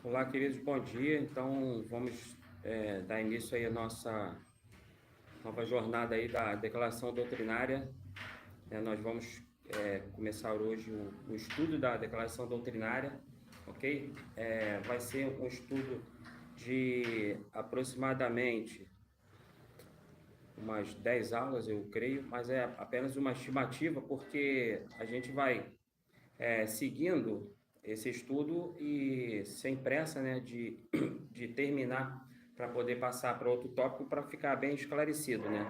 Olá, queridos, bom dia. Então, vamos dar início aí à nossa nova jornada aí da declaração doutrinária. Nós vamos começar hoje o estudo da declaração doutrinária, ok? Vai ser um estudo de aproximadamente umas 10 aulas, eu creio, mas é apenas uma estimativa, porque a gente vai seguindo esse estudo e sem pressa, né, de terminar para poder passar para outro tópico para ficar bem esclarecido, né?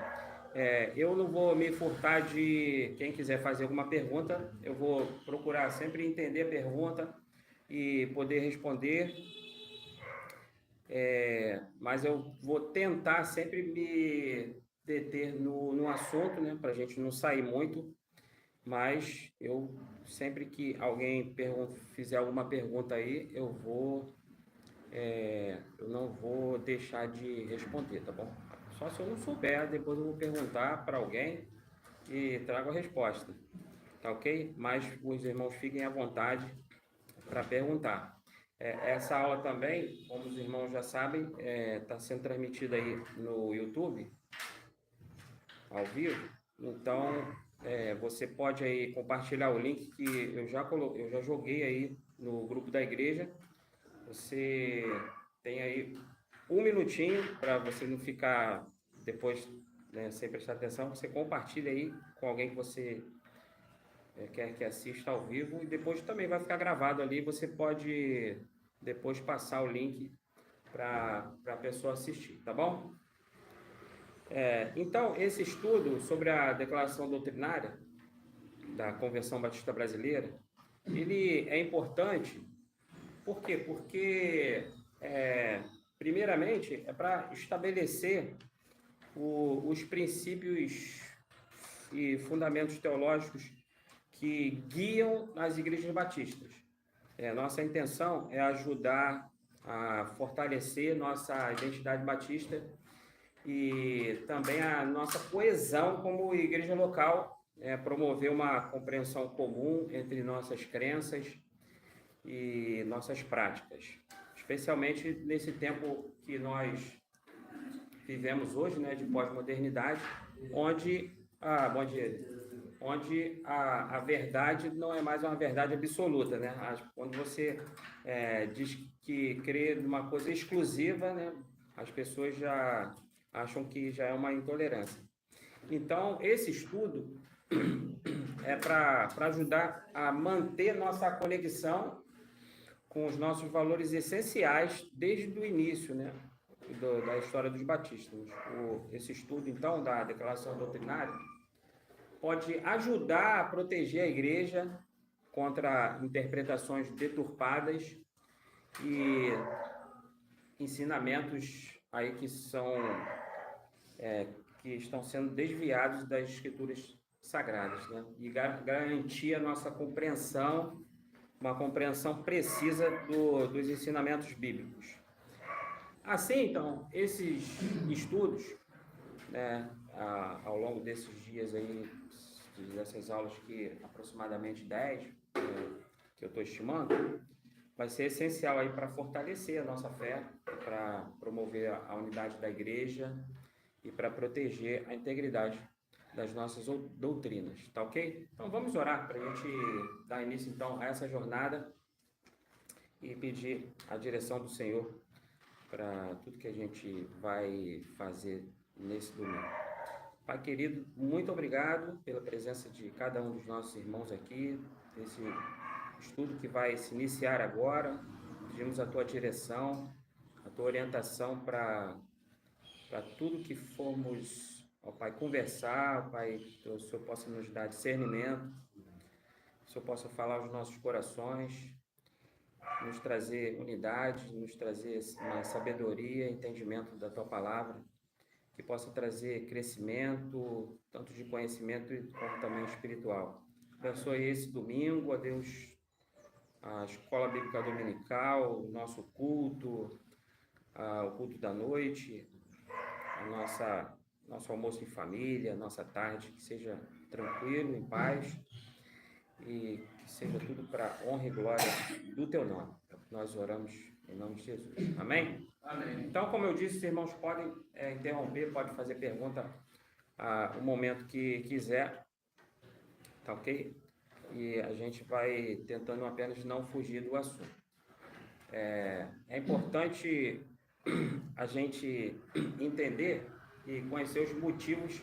Eu não vou me furtar de quem quiser fazer alguma pergunta, eu vou procurar sempre entender a pergunta e poder responder, mas eu vou tentar sempre me deter no assunto, né, para a gente não sair muito, mas eu sempre que alguém fizer alguma pergunta aí, eu não vou deixar de responder, tá bom? Só se eu não souber, depois eu vou perguntar para alguém e trago a resposta, tá ok? Mas os irmãos fiquem à vontade para perguntar. Essa aula também, como os irmãos já sabem, está sendo transmitida aí no YouTube, ao vivo. Então, você pode aí compartilhar o link que eu já joguei aí no grupo da igreja. Você tem aí um minutinho para você não ficar depois, né, sem prestar atenção. Você compartilha aí com alguém que você quer que assista ao vivo e depois também vai ficar gravado ali. Você pode depois passar o link para a pessoa assistir, tá bom? Então, esse estudo sobre a declaração doutrinária da Convenção Batista Brasileira, ele é importante, por quê? Porque, primeiramente, é para estabelecer os princípios e fundamentos teológicos que guiam as igrejas batistas. Nossa intenção é ajudar a fortalecer nossa identidade batista e também a nossa coesão como igreja local, promover uma compreensão comum entre nossas crenças e nossas práticas, especialmente nesse tempo que nós vivemos hoje, né, de pós-modernidade, onde a verdade não é mais uma verdade absoluta, né? Quando você diz que crê numa coisa exclusiva, né, as pessoas já acham que já é uma intolerância. Então, esse estudo é para ajudar a manter nossa conexão com os nossos valores essenciais desde o início, né, da história dos batistas. Esse estudo, então, da declaração doutrinária, pode ajudar a proteger a igreja contra interpretações deturpadas e ensinamentos aí que estão sendo desviados das escrituras sagradas, né? E garantir a nossa compreensão, uma compreensão precisa dos ensinamentos bíblicos. Assim, então, esses estudos, né, ao longo desses dias aí, dessas aulas que aproximadamente 10, que eu estou estimando, vai ser essencial aí para fortalecer a nossa fé, para promover a unidade da igreja e para proteger a integridade das nossas doutrinas, tá ok? Então vamos orar para a gente dar início então a essa jornada e pedir a direção do Senhor para tudo que a gente vai fazer nesse domingo. Pai querido, muito obrigado pela presença de cada um dos nossos irmãos aqui, nesse estudo que vai se iniciar agora. Pedimos a tua direção, a tua orientação para tudo que formos, ó Pai, conversar, ó Pai, que o Senhor possa nos dar discernimento, que o Senhor possa falar aos nossos corações, nos trazer unidade, nos trazer uma sabedoria, entendimento da tua palavra, que possa trazer crescimento, tanto de conhecimento como também espiritual. Abençoe esse domingo, a Deus, a Escola Bíblica Dominical, o nosso culto, o culto da noite, nosso almoço em família, nossa tarde, que seja tranquilo, em paz, e que seja tudo para honra e glória do teu nome. nós oramos em nome de Jesus. Amém? Amém. Então, como eu disse, os irmãos podem interromper, podem fazer pergunta o momento que quiser, tá ok? E a gente vai tentando apenas não fugir do assunto. É importante a gente entender e conhecer os motivos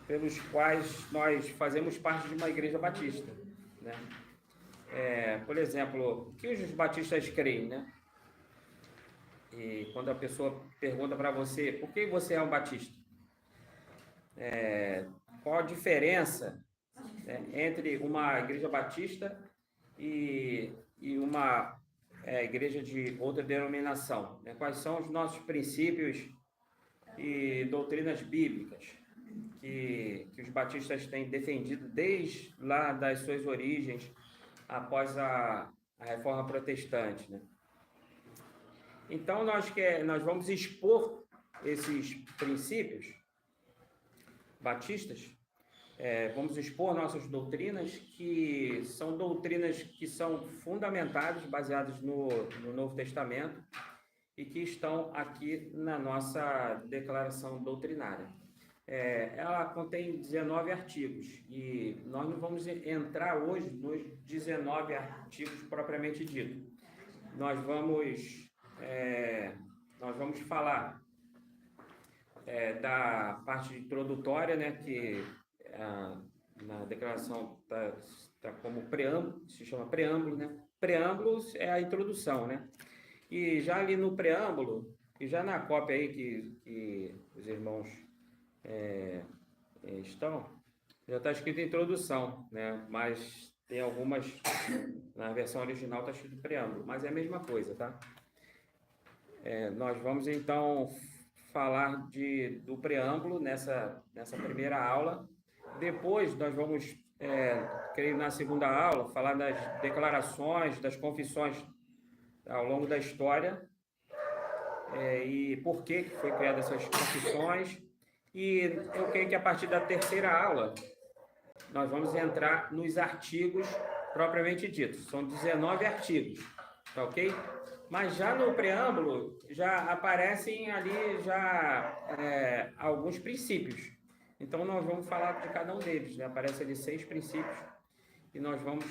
pelos quais nós fazemos parte de uma igreja batista, né? Por exemplo, o que os batistas creem, né? E quando a pessoa pergunta para você, por que você é um batista? Qual a diferença, né, entre uma igreja batista e uma igreja de outra denominação, né? Quais são os nossos princípios e doutrinas bíblicas que os batistas têm defendido desde lá das suas origens, após a Reforma Protestante, né? Então, nós vamos expor esses princípios batistas, vamos expor nossas doutrinas, que são doutrinas que são fundamentadas, baseadas no Novo Testamento, e que estão aqui na nossa declaração doutrinária. Ela contém 19 artigos, e nós não vamos entrar hoje nos 19 artigos propriamente dito. Nós vamos falar da parte introdutória, né, que na declaração tá como preâmbulo, se chama preâmbulo, né? Preâmbulo é a introdução, né? E já ali no preâmbulo, e já na cópia aí que os irmãos já está escrito introdução, né? Mas tem algumas, na versão original está escrito preâmbulo, mas é a mesma coisa, tá? Nós vamos então falar do preâmbulo nessa primeira aula. Depois nós vamos, creio na segunda aula, falar das declarações, das confissões ao longo da história, e por que foi criada essas confissões. E eu creio que a partir da terceira aula nós vamos entrar nos artigos propriamente ditos. São 19 artigos, tá ok? Mas já no preâmbulo já aparecem ali alguns princípios. Então nós vamos falar de cada um deles, né? Aparece ali 6 princípios e nós vamos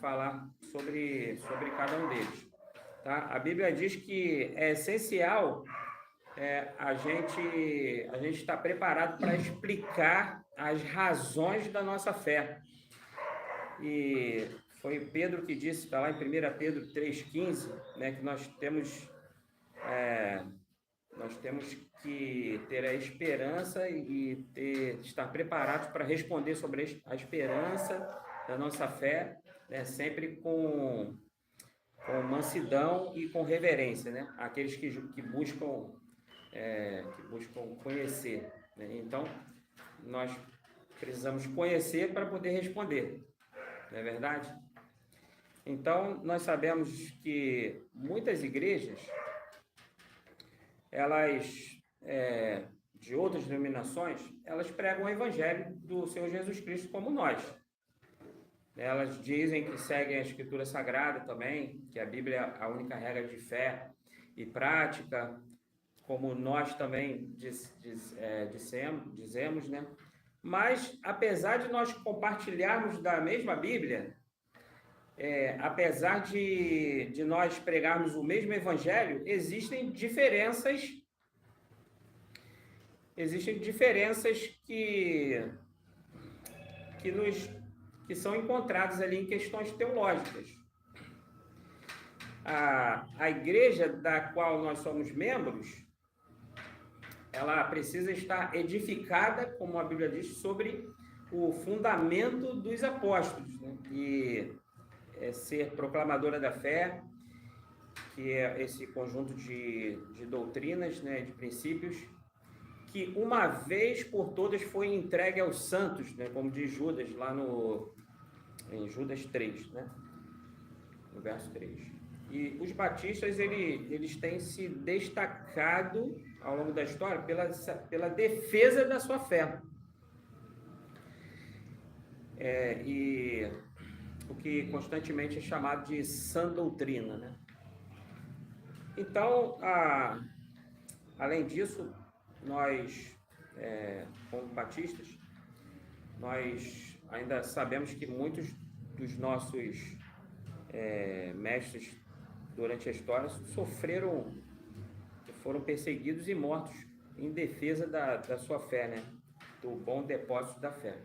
falar sobre cada um deles, tá? A Bíblia diz que é essencial a gente estar preparado para explicar as razões da nossa fé. E foi Pedro que disse, está lá em 1 Pedro 3,15, né, que nós temos que ter a esperança e estar preparados para responder sobre a esperança da nossa fé, né, sempre com mansidão e com reverência, né? Aqueles que buscam conhecer, né? Então, nós precisamos conhecer para poder responder, não é verdade? Então, nós sabemos que muitas igrejas, elas, de outras denominações, elas pregam o evangelho do Senhor Jesus Cristo como nós. Elas dizem que seguem a Escritura Sagrada também, que a Bíblia é a única regra de fé e prática, como nós também dizemos, né? Mas, apesar de nós compartilharmos da mesma Bíblia, apesar de nós pregarmos o mesmo Evangelho, existem diferenças que são encontradas ali em questões teológicas. A igreja da qual nós somos membros, ela precisa estar edificada, como a Bíblia diz, sobre o fundamento dos apóstolos, né? E ser proclamadora da fé, que é esse conjunto de doutrinas, né, de princípios, que uma vez por todas foi entregue aos santos, né, como diz Judas lá em Judas 3, né, no verso 3. E os batistas, eles têm se destacado ao longo da história pela defesa da sua fé. E o que constantemente é chamado de sã doutrina, né? Então, além disso, nós, como batistas, nós ainda sabemos que muitos dos nossos mestres durante a história foram perseguidos e mortos em defesa da sua fé, né? Do bom depósito da fé.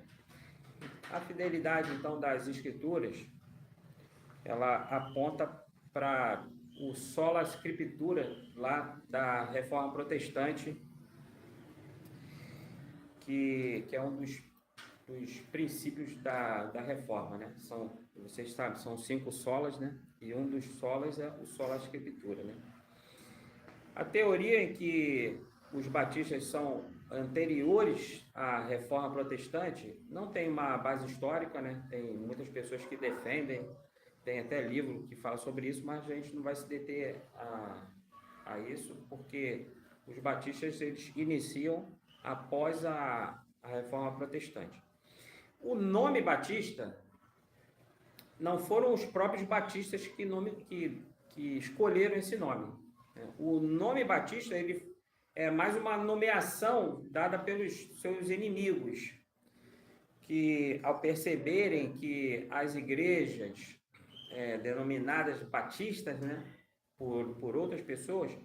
A fidelidade, então, das Escrituras, ela aponta para o sola scriptura lá da Reforma Protestante, que é um dos princípios da Reforma, né? Vocês sabem, são 5 solas, né? E um dos solas é o sola scriptura, né? A teoria em que os batistas são anteriores à Reforma Protestante não tem uma base histórica, né? Tem muitas pessoas que defendem, tem até livro que fala sobre isso, mas a gente não vai se deter a isso, porque os batistas eles iniciam após a Reforma Protestante. O nome Batista não foram os próprios batistas que escolheram esse nome. O nome Batista ele é mais uma nomeação dada pelos seus inimigos, que ao perceberem que as igrejas denominadas batistas, né, por outras pessoas,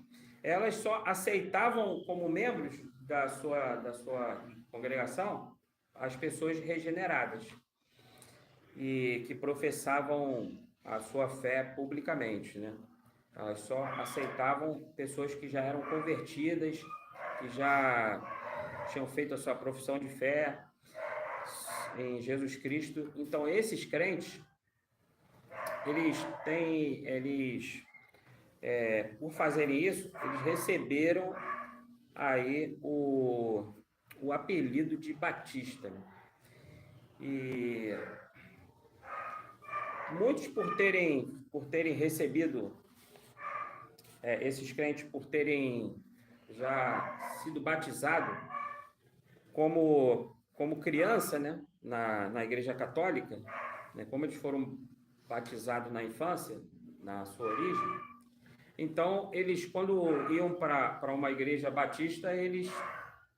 elas só aceitavam como membros da sua congregação as pessoas regeneradas e que professavam a sua fé publicamente, né? Elas só aceitavam pessoas que já eram convertidas, que já tinham feito a sua profissão de fé em Jesus Cristo. Então, esses crentes, por fazerem isso, eles receberam aí o apelido de Batista. E muitos por terem recebido esses crentes, por terem já sido batizados como criança, né, na Igreja Católica, né, como eles foram batizados na infância, na sua origem. Então, eles, quando iam para uma igreja batista, eles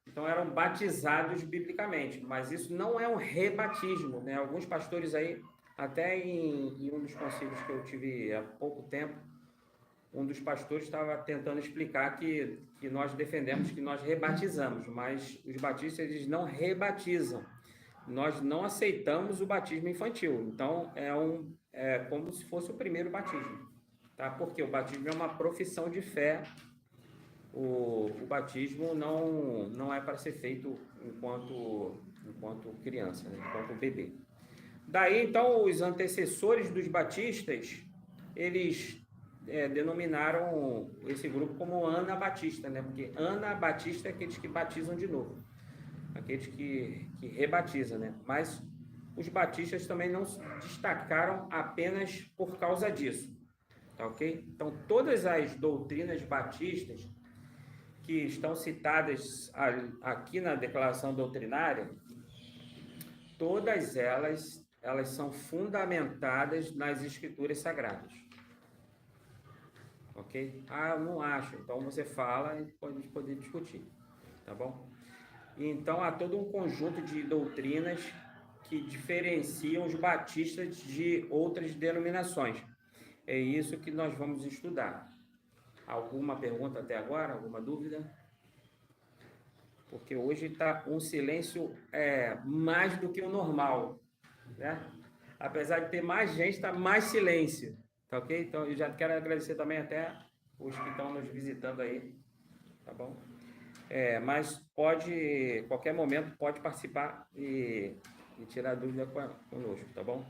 então eram batizados biblicamente, mas isso não é um rebatismo, né? Alguns pastores aí, até em um dos concílios que eu tive há pouco tempo, um dos pastores estava tentando explicar que nós defendemos que nós rebatizamos, mas os batistas eles não rebatizam. Nós não aceitamos o batismo infantil. Então, é como se fosse o primeiro batismo, tá? Porque o batismo é uma profissão de fé. O batismo não é para ser feito enquanto criança, né? Enquanto bebê. Daí, então, os antecessores dos batistas, eles denominaram esse grupo como Anabatista, né? Porque Anabatista é aqueles que batizam de novo, aqueles que rebatizam, né? Mas os batistas também não se destacaram apenas por causa disso, tá ok? Então, todas as doutrinas batistas que estão citadas aqui na Declaração Doutrinária, todas elas são fundamentadas nas Escrituras Sagradas. Ok? Eu não acho. Então, você fala e pode poder discutir. Tá bom? Então, há todo um conjunto de doutrinas que diferenciam os batistas de outras denominações. É isso que nós vamos estudar. Alguma pergunta até agora? Alguma dúvida? Porque hoje está um silêncio mais do que o normal, né? Apesar de ter mais gente, está mais silêncio, tá ok? Então, eu já quero agradecer também até os que estão nos visitando aí, tá bom? Mas qualquer momento, pode participar e tirar dúvida conosco, tá bom?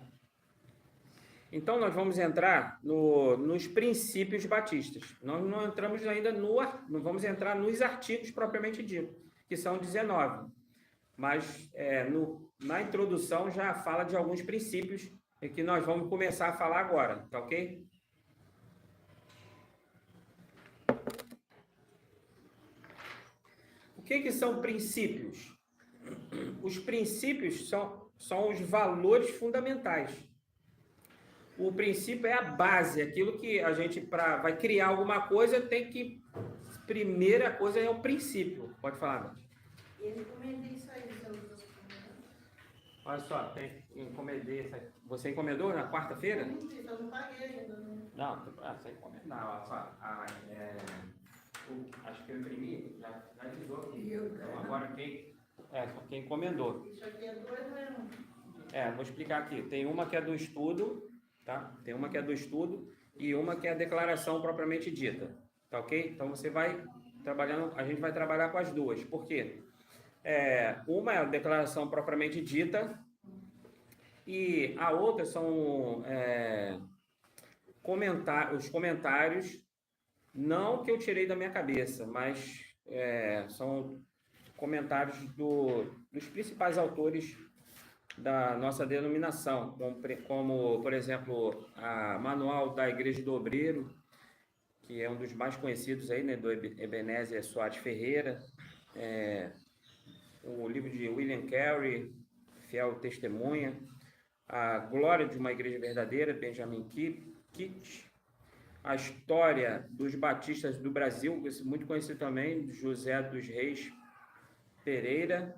Então, nós vamos entrar nos princípios batistas. Nós não entramos ainda não vamos entrar nos artigos propriamente dito, que são 19. Mas na introdução já fala de alguns princípios que nós vamos começar a falar agora, tá ok? O que são princípios? Os princípios são os valores fundamentais. O princípio é a base, aquilo que a gente, vai criar alguma coisa, tem que... Primeira coisa é o princípio. Pode falar, Nath. Eu encomendei isso aí, seus documentos. Olha só, encomendei. Você encomendou na quarta-feira? Eu não paguei ainda. Não, você encomendar. Olha só, acho que eu imprimi, já avisou aqui. Então, agora quem encomendou. Isso aqui é dois mesmo. Vou explicar aqui. Tem uma que é do estudo, tá? Tem uma que é do estudo e uma que é a declaração propriamente dita, tá ok? Então você vai trabalhando, a gente vai trabalhar com as duas. Por quê? Uma é a declaração propriamente dita e a outra são os comentários, não que eu tirei da minha cabeça, mas são comentários dos principais autores da nossa denominação, como, por exemplo, a Manual da Igreja do Obreiro, que é um dos mais conhecidos aí, né, do Ebenezer Soares Ferreira, o livro de William Carey, Fiel Testemunha, a Glória de uma Igreja Verdadeira, Benjamin Kitt, a História dos Batistas do Brasil, muito conhecido também, José dos Reis Pereira,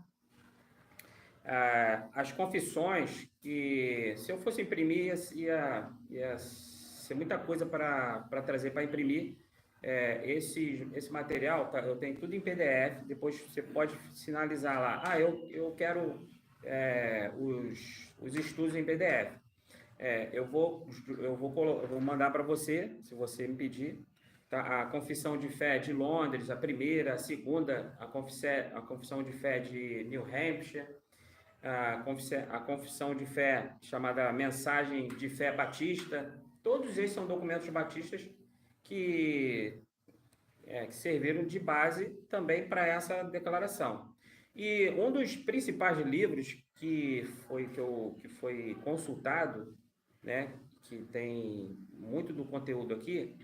as confissões, que se eu fosse imprimir, ia ser muita coisa para trazer para imprimir. Esse material, tá, eu tenho tudo em PDF, depois você pode sinalizar lá, eu quero os estudos em PDF. Eu vou mandar para você, se você me pedir, tá? A Confissão de Fé de Londres, a primeira, a segunda, a Confissão de Fé de New Hampshire, a Confissão de Fé chamada Mensagem de Fé Batista. Todos esses são documentos batistas que serviram de base também para essa declaração. E um dos principais livros que foi consultado, né, que tem muito do conteúdo aqui,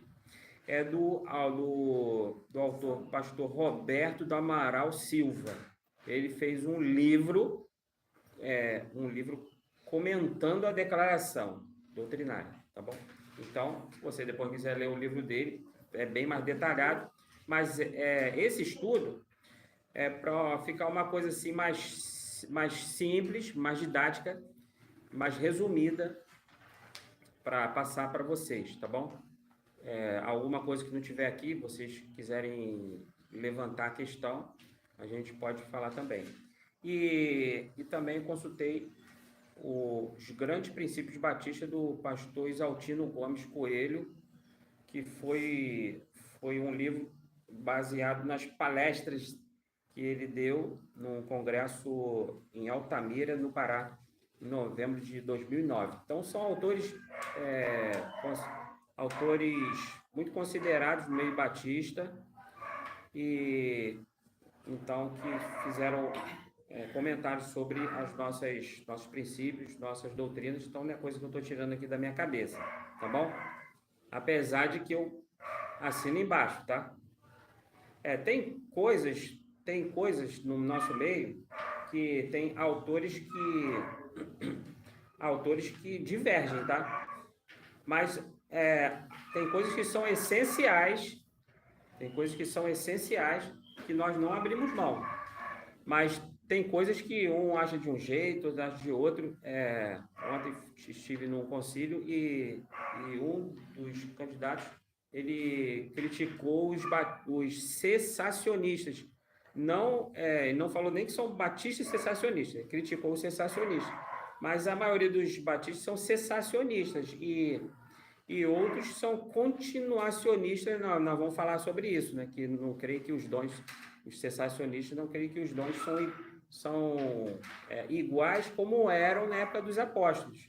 é do autor pastor Roberto do Amaral Silva. Ele fez um livro comentando a declaração doutrinária, tá bom? Então, se você depois quiser ler o livro dele, é bem mais detalhado, mas esse estudo é para ficar uma coisa assim mais simples, mais didática, mais resumida, para passar para vocês, tá bom? Alguma coisa que não tiver aqui, vocês quiserem levantar a questão, a gente pode falar também. E também consultei os grandes princípios batistas do pastor Isaltino Gomes Coelho, que foi um livro baseado nas palestras que ele deu num congresso em Altamira, no Pará, em novembro de 2009. Então, são autores muito considerados no meio batista e então que fizeram comentários sobre nossos princípios, nossas doutrinas. Então, não é coisa que eu estou tirando aqui da minha cabeça, tá bom? Apesar de que eu assino embaixo, tá? Tem coisas no nosso meio que tem autores que divergem, tá? Mas tem coisas que são essenciais, que nós não abrimos mão. Mas tem coisas que um acha de um jeito, outro acha de outro. Ontem estive num concílio e um dos candidatos, ele criticou os cessacionistas. Não falou nem que são batistas cessacionistas, ele criticou os cessacionistas. Mas a maioria dos batistas são cessacionistas e outros são continuacionistas. Nós vamos falar sobre isso, né? Que não creio que os cessacionistas não creem que os dons são iguais como eram na época dos apóstolos.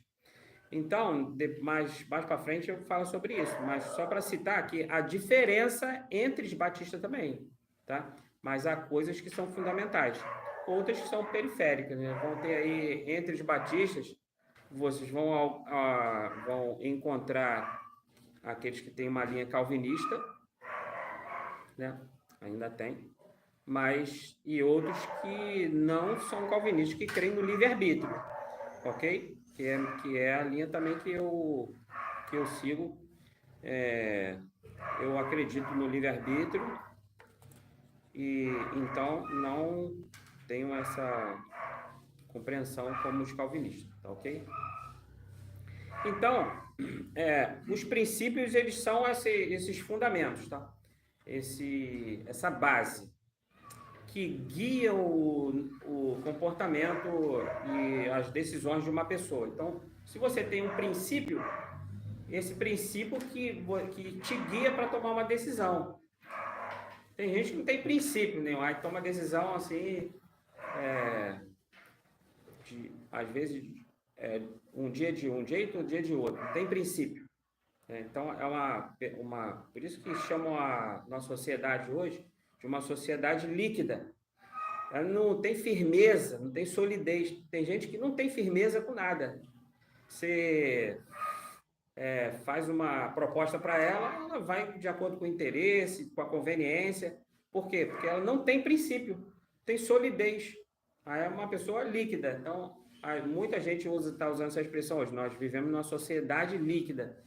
Então, mais para frente eu falo sobre isso, mas só para citar aqui a diferença entre os batistas também, tá? Mas há coisas que são fundamentais, outras que são periféricas, né? Vão ter aí, entre os batistas, vocês vão encontrar aqueles que têm uma linha calvinista, né? Ainda tem, e outros que não são calvinistas, que creem no livre-arbítrio, ok? Que é a linha também que eu que eu sigo, eu acredito no livre-arbítrio e então não tenho essa compreensão como os calvinistas, tá ok? Então, os princípios, eles são esses fundamentos, tá? Essa base que guia o comportamento e as decisões de uma pessoa. Então, se você tem um princípio, esse princípio que te guia para tomar uma decisão. Tem gente que não tem princípio nenhum, aí toma decisão assim, às vezes, um dia de um jeito, um dia de outro, não tem princípio. Então, por isso que chamam a nossa sociedade hoje de uma sociedade líquida. Ela não tem firmeza, não tem solidez. Tem gente que não tem firmeza com nada. Você faz uma proposta para ela, ela vai de acordo com o interesse, com a conveniência. Por quê? Porque ela não tem princípio, tem solidez. Aí é uma pessoa líquida. Então, muita gente está usando essa expressão hoje. Nós vivemos numa sociedade líquida,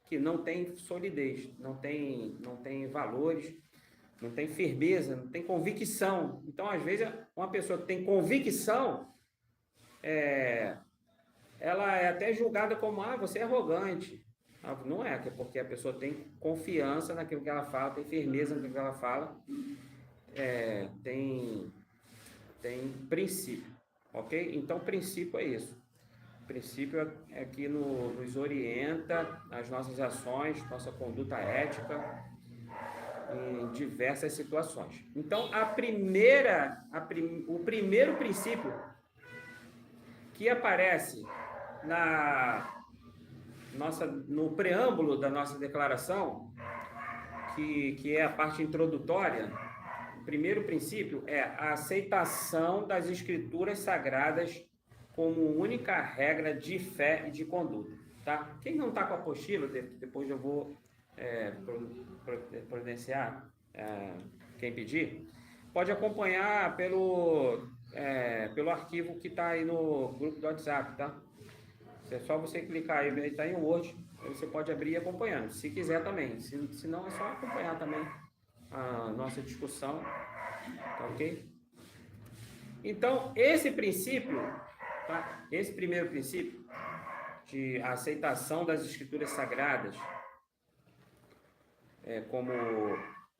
que não tem solidez, não tem valores, não tem firmeza, não tem convicção. Então, às vezes, uma pessoa que tem convicção, ela é até julgada como, você é arrogante. Não é, porque a pessoa tem confiança naquilo que ela fala, tem firmeza naquilo que ela fala, tem princípio, ok? Então, princípio é isso. O princípio é que nos orienta as nossas ações, nossa conduta ética, em diversas situações. Então, o primeiro princípio que aparece no preâmbulo da nossa declaração, que é a parte introdutória, o primeiro princípio é a aceitação das Escrituras Sagradas como única regra de fé e de conduta. Tá? Quem não está com a apostila, depois eu vou providenciar, quem pedir, pode acompanhar pelo arquivo que está aí no grupo do WhatsApp, tá? É só você clicar aí, está em Word, você pode abrir e ir acompanhando, se quiser também, se não é só acompanhar também a nossa discussão, tá ok? Então, esse princípio, tá? Esse primeiro princípio de aceitação das Escrituras Sagradas como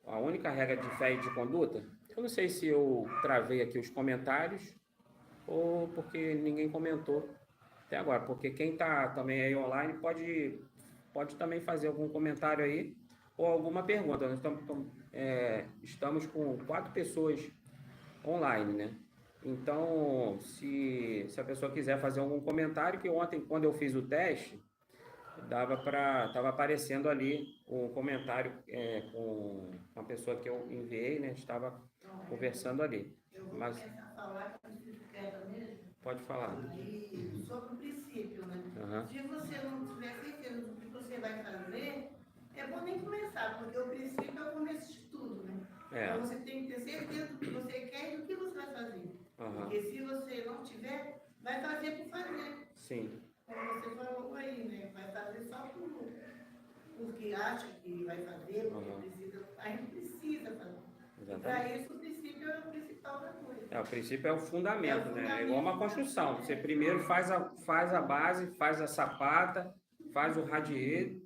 a única regra de fé e de conduta, eu não sei se eu travei aqui os comentários ou porque ninguém comentou até agora, porque quem está também aí online pode também fazer algum comentário aí ou alguma pergunta. Nós estamos com 4 pessoas online, né? Então, se a pessoa quiser fazer algum comentário, que ontem, quando eu fiz o teste, estava aparecendo ali um comentário com uma pessoa que eu enviei, né? Estava conversando ali. Eu vou começar a falar com o Espírito Queda mesmo. Pode falar. E sobre o princípio, né? Uhum. Se você não tiver certeza do que você vai fazer, é bom nem começar, porque o princípio é o começo de tudo, né? Então você tem que ter certeza do que você quer e do que você vai fazer. Uhum. Porque se você não tiver, vai fazer por fazer. Sim. Como você falou aí, né? Vai fazer só porque acha que vai fazer, porque precisa. A gente precisa fazer. Para isso, o princípio é o principal da coisa. O princípio é o fundamento, né? É igual uma construção. Você primeiro faz a base, faz a sapata, faz o radier,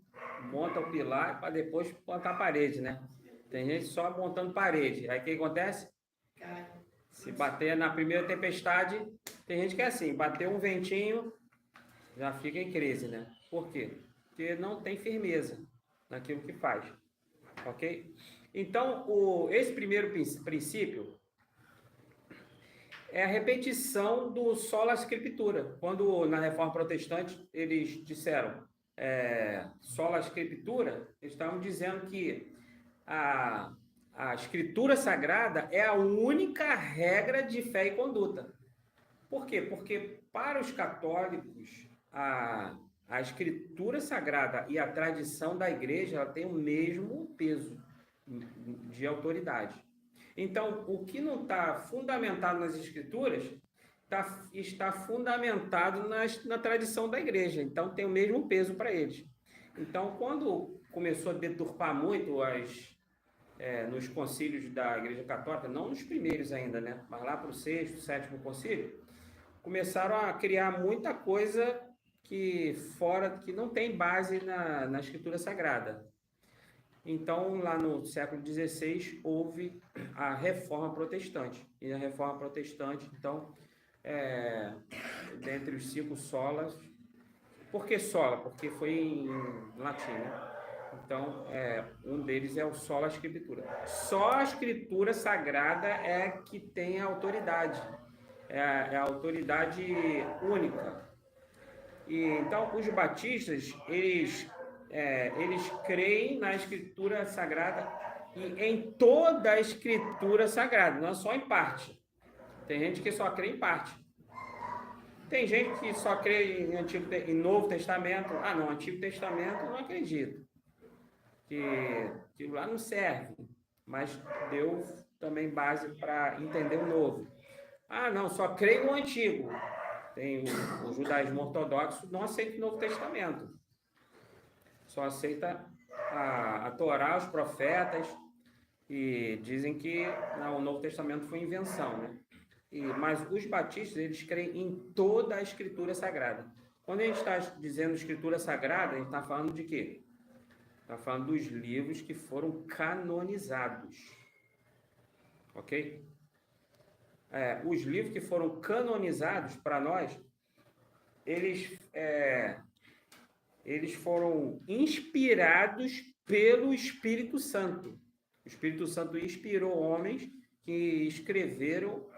monta o pilar para depois plantar a parede, né? Tem gente só montando parede. Aí o que acontece? Cai. Se bater na primeira tempestade, tem gente que é assim, bateu um ventinho, já fica em crise, né? Por quê? Porque não tem firmeza naquilo que faz, ok? Então, esse primeiro princípio é a repetição do sola scriptura. Quando na Reforma Protestante eles disseram sola scriptura, eles estavam dizendo que a Escritura Sagrada é a única regra de fé e conduta. Por quê? Porque para os católicos, a Escritura Sagrada e a tradição da igreja ela tem o mesmo peso de autoridade. Então, o que não está fundamentado nas Escrituras está fundamentado na tradição da igreja. Então, tem o mesmo peso para eles. Então, quando começou a deturpar muito nos concílios da Igreja Católica, não nos primeiros ainda, né? Mas lá para o sexto, sétimo concílio, começaram a criar muita coisa que não tem base na Escritura Sagrada. Então, lá no século XVI, houve a Reforma Protestante. E a Reforma Protestante, então, dentre os 5 solas. Por que sola? Porque foi em latim, né? Então, um deles é o sola Scriptura. Só a Escritura Sagrada é que tem a autoridade. É a autoridade única. E, então, os batistas, eles creem na Escritura Sagrada e em toda a Escritura Sagrada, não é só em parte. Tem gente que só crê em parte. Tem gente que só crê em Novo Testamento. Ah, não, Antigo Testamento eu não acredito. Que lá não serve. Mas deu também base para entender o Novo. Ah, não, só creio no Antigo. Tem o judaísmo ortodoxo, não aceita o Novo Testamento. Só aceita a Torá, os profetas, e dizem que o Novo Testamento foi invenção, né? Mas os batistas, eles creem em toda a Escritura Sagrada. Quando a gente está dizendo Escritura Sagrada, a gente está falando de quê? Está falando dos livros que foram canonizados. Ok? Os livros que foram canonizados, para nós, eles foram inspirados pelo Espírito Santo. O Espírito Santo inspirou homens que escreveram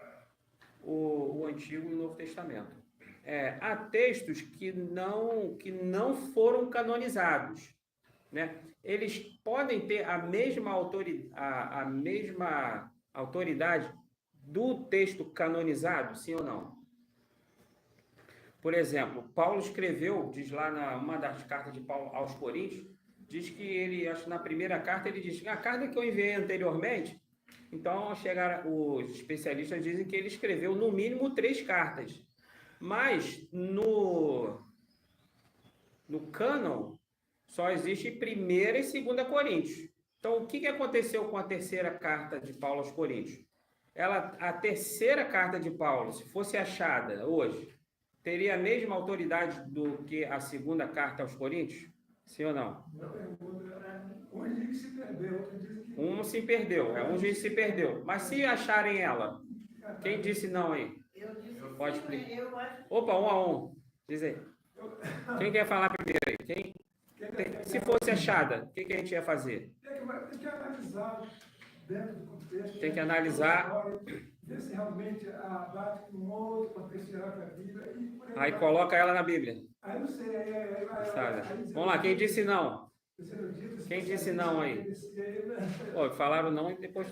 o Antigo e o Novo Testamento. Há textos que não foram canonizados, né? Eles podem ter a mesma autoridade do texto canonizado, sim ou não? Por exemplo, Paulo escreveu, diz lá numa das cartas de Paulo aos Coríntios, diz que ele, acho que na primeira carta, ele diz: a carta que eu enviei anteriormente. Então, os especialistas dizem que ele escreveu no mínimo 3 cartas. Mas no cânon só existe 1ª e 2ª Coríntios. Então, o que aconteceu com a terceira carta de Paulo aos Coríntios? A terceira carta de Paulo, se fosse achada hoje, teria a mesma autoridade do que a 2ª carta aos Coríntios? Sim ou não? Um diz que se perdeu, outro diz que... Um se perdeu, um diz que se perdeu. Mas se acharem ela, quem disse não aí? Eu disse Pode sim, explicar. eu acho... Opa, 1 a 1. Diz aí. Quem quer falar primeiro aí? Se fosse achada, o que a gente ia fazer? Tem que analisar dentro do contexto. Tem que analisar. Ver se realmente bate com outro, para terceirar para a Bíblia. Aí coloca ela na Bíblia. Aí não sei, vamos lá, quem disse não? Quem disse não aí? Falaram não e depois...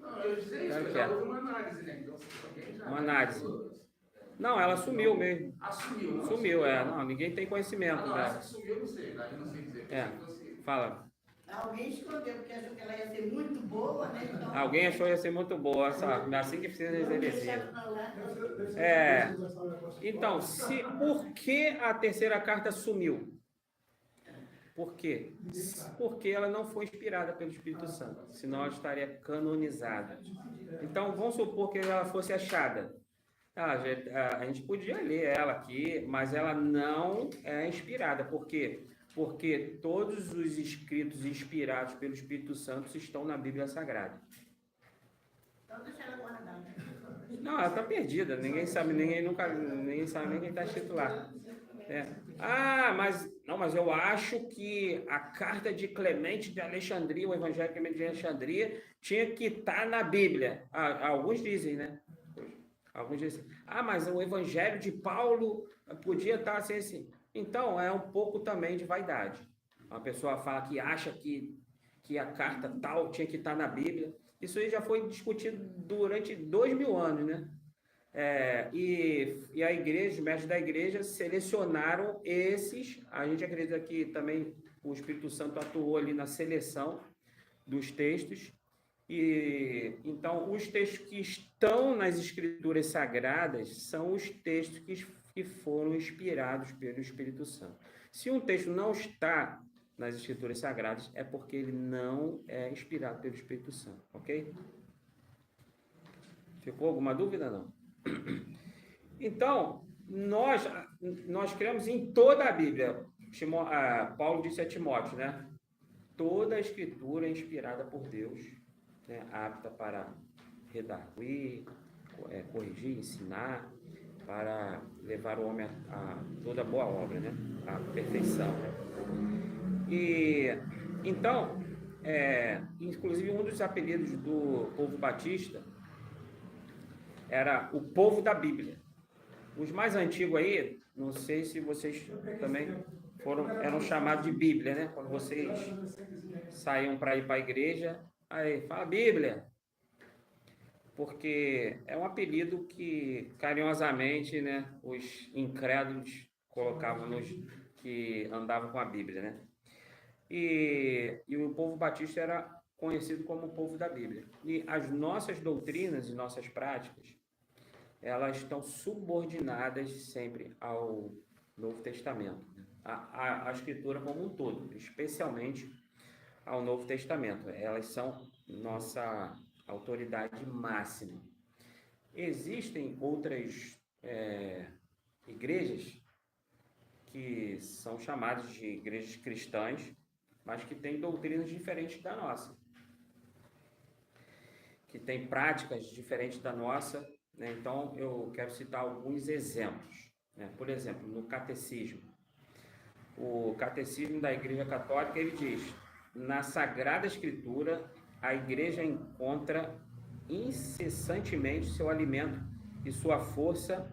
Uma análise, né? Uma análise. Não, ela sumiu mesmo. Sumiu, Não, ninguém tem conhecimento dela. Sumiu, não sei. Aí não sei dizer. Fala. Alguém escondeu, porque achou que ela ia ser muito boa, né? Então, Alguém achou que ia ser muito boa, sabe? Assim que precisa exercer. Então, por que a terceira carta sumiu? Por quê? Porque ela não foi inspirada pelo Espírito Santo, senão ela estaria canonizada. Então, vamos supor que ela fosse achada. A gente podia ler ela aqui, mas ela não é inspirada. Por quê? Porque todos os escritos inspirados pelo Espírito Santo estão na Bíblia Sagrada. Então, deixa ela guardada. Não, ela está perdida. Ninguém sabe nem quem está escrito lá. Mas eu acho que a carta de Clemente de Alexandria, o Evangelho de Clemente de Alexandria, tinha que estar na Bíblia. Alguns dizem, né? Alguns dizem, mas o Evangelho de Paulo podia estar assim. Então, é um pouco também de vaidade. Uma pessoa fala que acha que a carta tal tinha que estar na Bíblia. Isso aí já foi discutido durante 2000 anos, né? E a igreja, os mestres da igreja selecionaram esses. A gente acredita que também o Espírito Santo atuou ali na seleção dos textos. E então, os textos que estão nas Escrituras Sagradas são os textos que foram inspirados pelo Espírito Santo. Se um texto não está nas Escrituras Sagradas, é porque ele não é inspirado pelo Espírito Santo, ok? Ficou alguma dúvida, não? Então, nós cremos em toda a Bíblia. Paulo disse a Timóteo, né? Toda a Escritura é inspirada por Deus, né? Apta para redarguir, corrigir, ensinar, para levar o homem a toda boa obra, né? A perfeição. Né? E então, inclusive um dos apelidos do povo batista era o povo da Bíblia. Os mais antigos aí, não sei se vocês também eram chamados de Bíblia, né? Quando vocês saíam para ir para a igreja, aí fala Bíblia, porque é um apelido que carinhosamente, né, os incrédulos colocavam nos que andavam com a Bíblia, né? E o povo batista era conhecido como o povo da Bíblia. E as nossas doutrinas e nossas práticas, elas estão subordinadas sempre ao Novo Testamento, né? A Escritura como um todo, especialmente ao Novo Testamento. Elas são nossa autoridade máxima. Existem outras igrejas que são chamadas de igrejas cristãs, mas que têm doutrinas diferentes da nossa, que têm práticas diferentes da nossa, né? Então, eu quero citar alguns exemplos, né? Por exemplo, no catecismo. O catecismo da Igreja Católica, ele diz: na Sagrada Escritura, a Igreja encontra incessantemente seu alimento e sua força,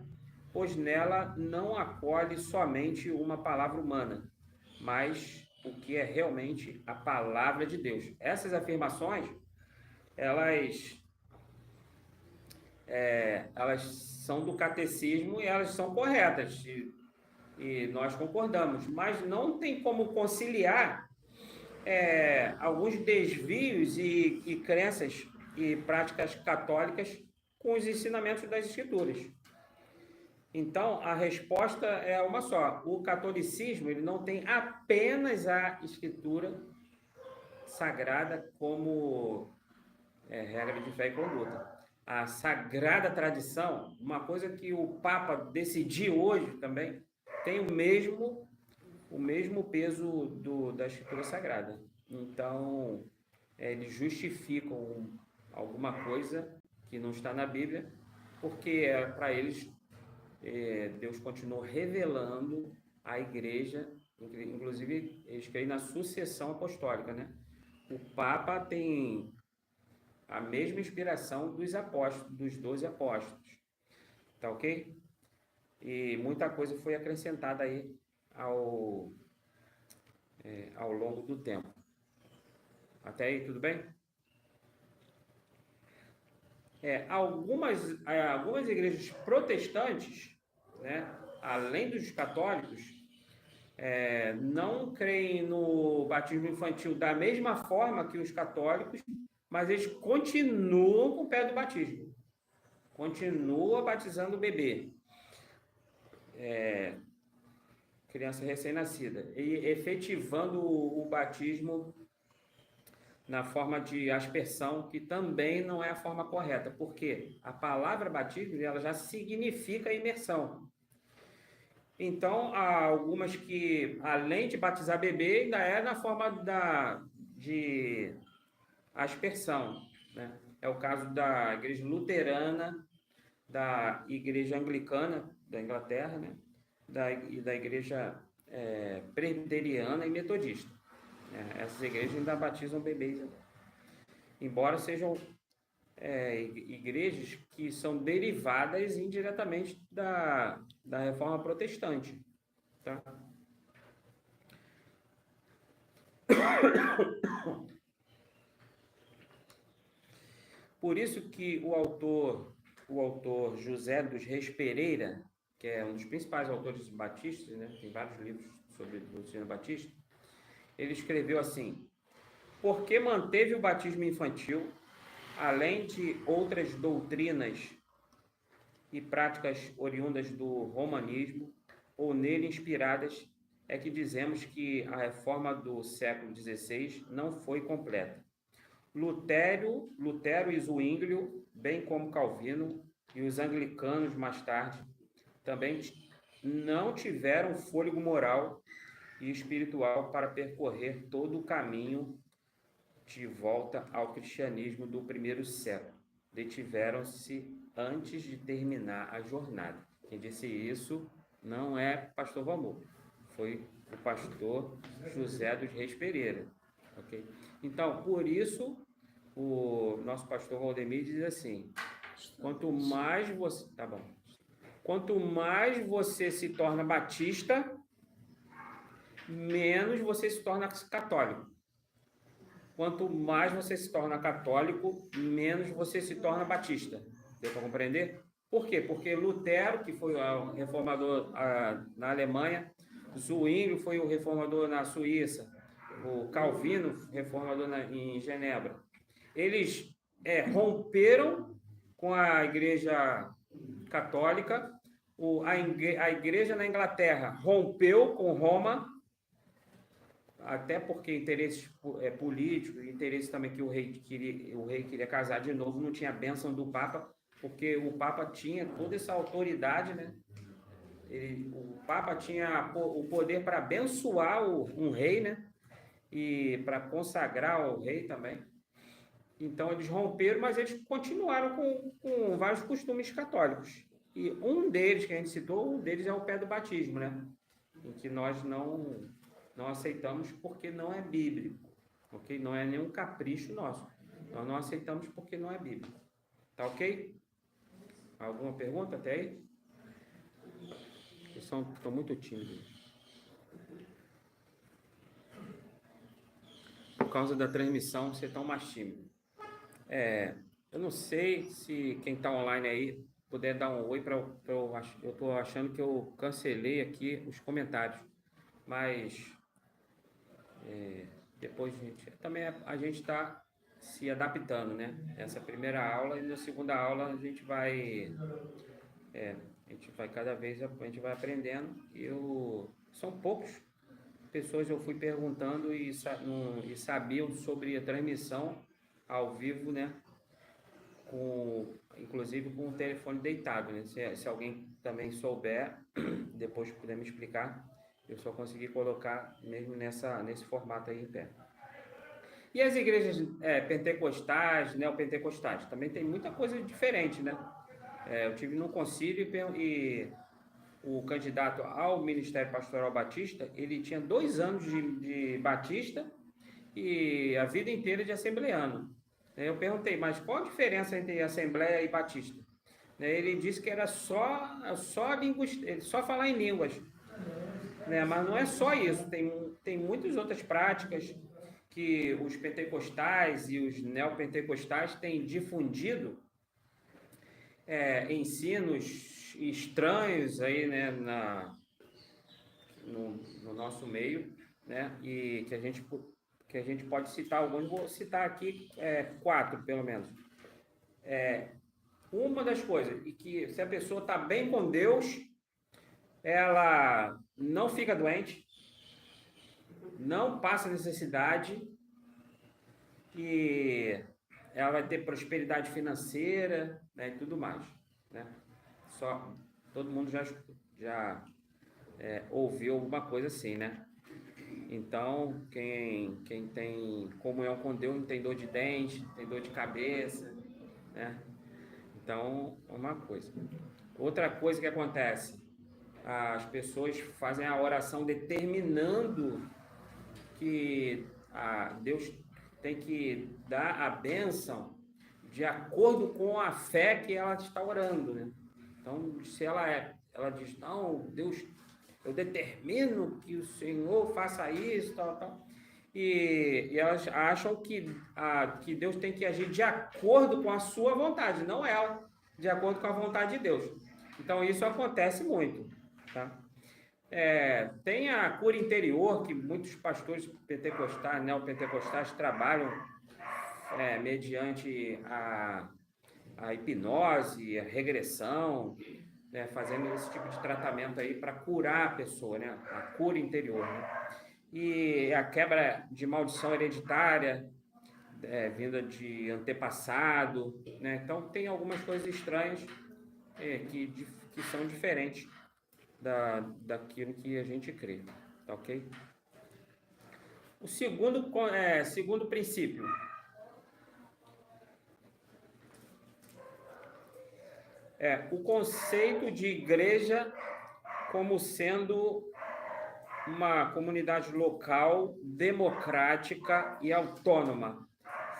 pois nela não acolhe somente uma palavra humana, mas o que é realmente a palavra de Deus. Essas afirmações, elas são do catecismo e elas são corretas, e nós concordamos, mas não tem como conciliar alguns desvios e crenças e práticas católicas com os ensinamentos das Escrituras. Então, a resposta é uma só. O catolicismo, ele não tem apenas a Escritura Sagrada como regra de fé e conduta. A Sagrada Tradição, uma coisa que o Papa decidiu hoje também, tem o mesmo peso da Escritura Sagrada. Então, eles justificam alguma coisa que não está na Bíblia, porque para eles Deus continuou revelando à igreja, inclusive eles creem na sucessão apostólica, né? O Papa tem a mesma inspiração dos apóstolos, dos 12 apóstolos, tá ok? E muita coisa foi acrescentada aí ao longo do tempo. Até aí, tudo bem? Algumas igrejas protestantes, né, além dos católicos, não creem no batismo infantil da mesma forma que os católicos, mas eles continuam com o pé do batismo. Continua batizando o bebê. Criança recém-nascida. E efetivando o batismo na forma de aspersão, que também não é a forma correta, porque a palavra batismo ela já significa imersão. Então, há algumas que, além de batizar bebê, ainda é na forma de aspersão, né? É o caso da Igreja Luterana, da Igreja Anglicana da Inglaterra, né? E da Igreja Presbiteriana e Metodista. Essas igrejas ainda batizam bebês, embora sejam igrejas que são derivadas indiretamente da Reforma Protestante, tá? Por isso que o autor José dos Reis Pereira, que é um dos principais autores batistas, né? Tem vários livros sobre doutrina batista, ele escreveu assim: porque manteve o batismo infantil, além de outras doutrinas e práticas oriundas do romanismo ou nele inspiradas, é que dizemos que a reforma do século XVI não foi completa. Lutero e Zwinglio, bem como Calvino e os anglicanos mais tarde, também não tiveram fôlego moral e espiritual para percorrer todo o caminho de volta ao cristianismo do primeiro século. Detiveram-se antes de terminar a jornada. Quem disse isso não é pastor Valmor, foi o pastor José dos Reis Pereira. Okay? Então, por isso, o nosso pastor Valdemir diz assim, quanto mais você se torna batista, menos você se torna católico. Quanto mais você se torna católico, menos você se torna batista. Deu para compreender? Por quê? Porque Lutero, que foi o reformador na Alemanha, Zwinglio foi o reformador na Suíça, o Calvino, reformador em Genebra. Eles romperam com a Igreja Católica, a Igreja na Inglaterra rompeu com Roma, até porque interesses políticos, interesse também que o rei queria casar de novo, não tinha bênção do Papa, porque o Papa tinha toda essa autoridade, né? O Papa tinha o poder para abençoar um rei, né? E para consagrar o rei também. Então, eles romperam, mas eles continuaram com vários costumes católicos. E um deles, que a gente citou, é o pé do batismo, né? Em que nós não aceitamos porque não é bíblico, ok? Não é nenhum capricho nosso. Nós não aceitamos porque não é bíblico. Tá ok? Alguma pergunta até aí? Estou muito tímidos. Por causa da transmissão, você está mais tímido. Eu não sei se quem está online aí puder dar um oi para eu estou achando que eu cancelei aqui os comentários, mas depois a gente está se adaptando, né? Essa primeira aula e na segunda aula a gente vai cada vez a gente vai aprendendo. São poucas pessoas eu fui perguntando e sabiam sobre a transmissão ao vivo, né? Inclusive com o telefone deitado, né? Se alguém também souber, depois puder me explicar, eu só consegui colocar mesmo nesse formato aí em pé. E as igrejas pentecostais, neopentecostais, também tem muita coisa diferente, né? Eu tive num concílio e o candidato ao Ministério Pastoral Batista, ele tinha 2 anos de batista e a vida inteira de assembleano. Eu perguntei, mas qual a diferença entre Assembleia e Batista? Ele disse que era só falar em línguas. Mas não é só isso, tem muitas outras práticas que os pentecostais e os neopentecostais têm difundido, ensinos estranhos aí, né, no nosso meio, né, e que a gente pode citar alguns, vou citar aqui 4, pelo menos. Uma das coisas, e que se a pessoa está bem com Deus, ela não fica doente, não passa necessidade, e ela vai ter prosperidade financeira, né, e tudo mais, né? Todo mundo já ouviu alguma coisa assim, né? Então, quem tem comunhão com Deus não tem dor de dente, tem dor de cabeça, né? Então, uma coisa. Outra coisa que acontece, as pessoas fazem a oração determinando que Deus tem que dar a bênção de acordo com a fé que ela está orando, né? Então, se ela diz, não, Deus, eu determino que o Senhor faça isso, tal. E elas acham que Deus tem que agir de acordo com a sua vontade, não ela, de acordo com a vontade de Deus. Então, isso acontece muito, tá? Tem a cura interior, que muitos pastores pentecostais, neopentecostais trabalham mediante a hipnose, a regressão, né, fazendo esse tipo de tratamento aí para curar a pessoa, né, a cura interior, né? E a quebra de maldição hereditária, vinda de antepassado, né? Então tem algumas coisas estranhas que são diferentes daquilo que a gente crê, tá ok? O segundo princípio é o conceito de igreja como sendo uma comunidade local, democrática e autônoma,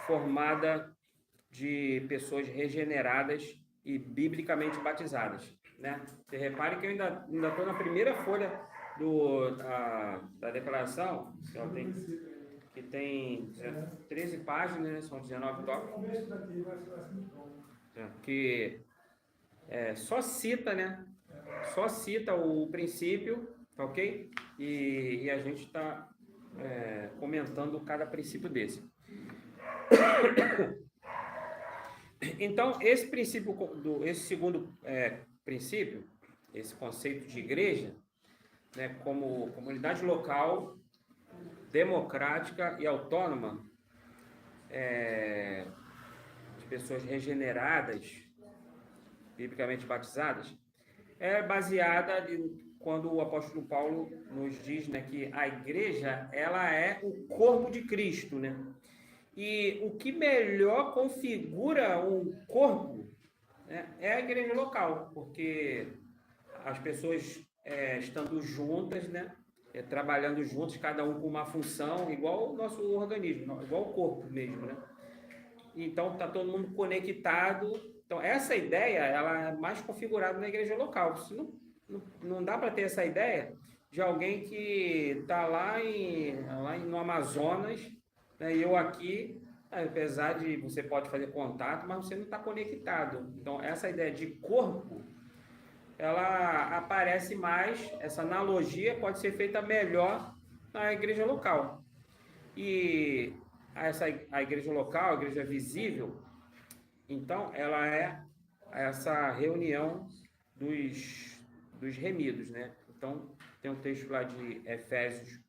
formada de pessoas regeneradas e biblicamente batizadas, né? Você repare que eu ainda estou na primeira folha da declaração, que tem 13 páginas, né? São 19 tópicos, que só cita, né? Só cita o princípio, tá ok? E a gente está comentando cada princípio desse. Então, esse princípio, esse segundo princípio, esse conceito de igreja, né, como comunidade local, democrática e autônoma, de pessoas regeneradas, biblicamente batizadas, é baseada quando o apóstolo Paulo nos diz, né, que a igreja ela é o corpo de Cristo, né? E o que melhor configura um corpo, né, é a igreja local, porque as pessoas estando juntas, né, trabalhando juntos, cada um com uma função, igual o nosso organismo, igual o corpo mesmo, né? Então está todo mundo conectado. Então essa ideia ela é mais configurada na igreja local. Não dá para ter essa ideia de alguém que está lá no Amazonas, né, e eu aqui, apesar de você pode fazer contato, mas você não está conectado. Então, essa ideia de corpo, ela aparece mais, essa analogia pode ser feita melhor na igreja local. E a igreja local, a igreja visível, então, ela é essa reunião dos remidos, né? Então, tem um texto lá de Efésios,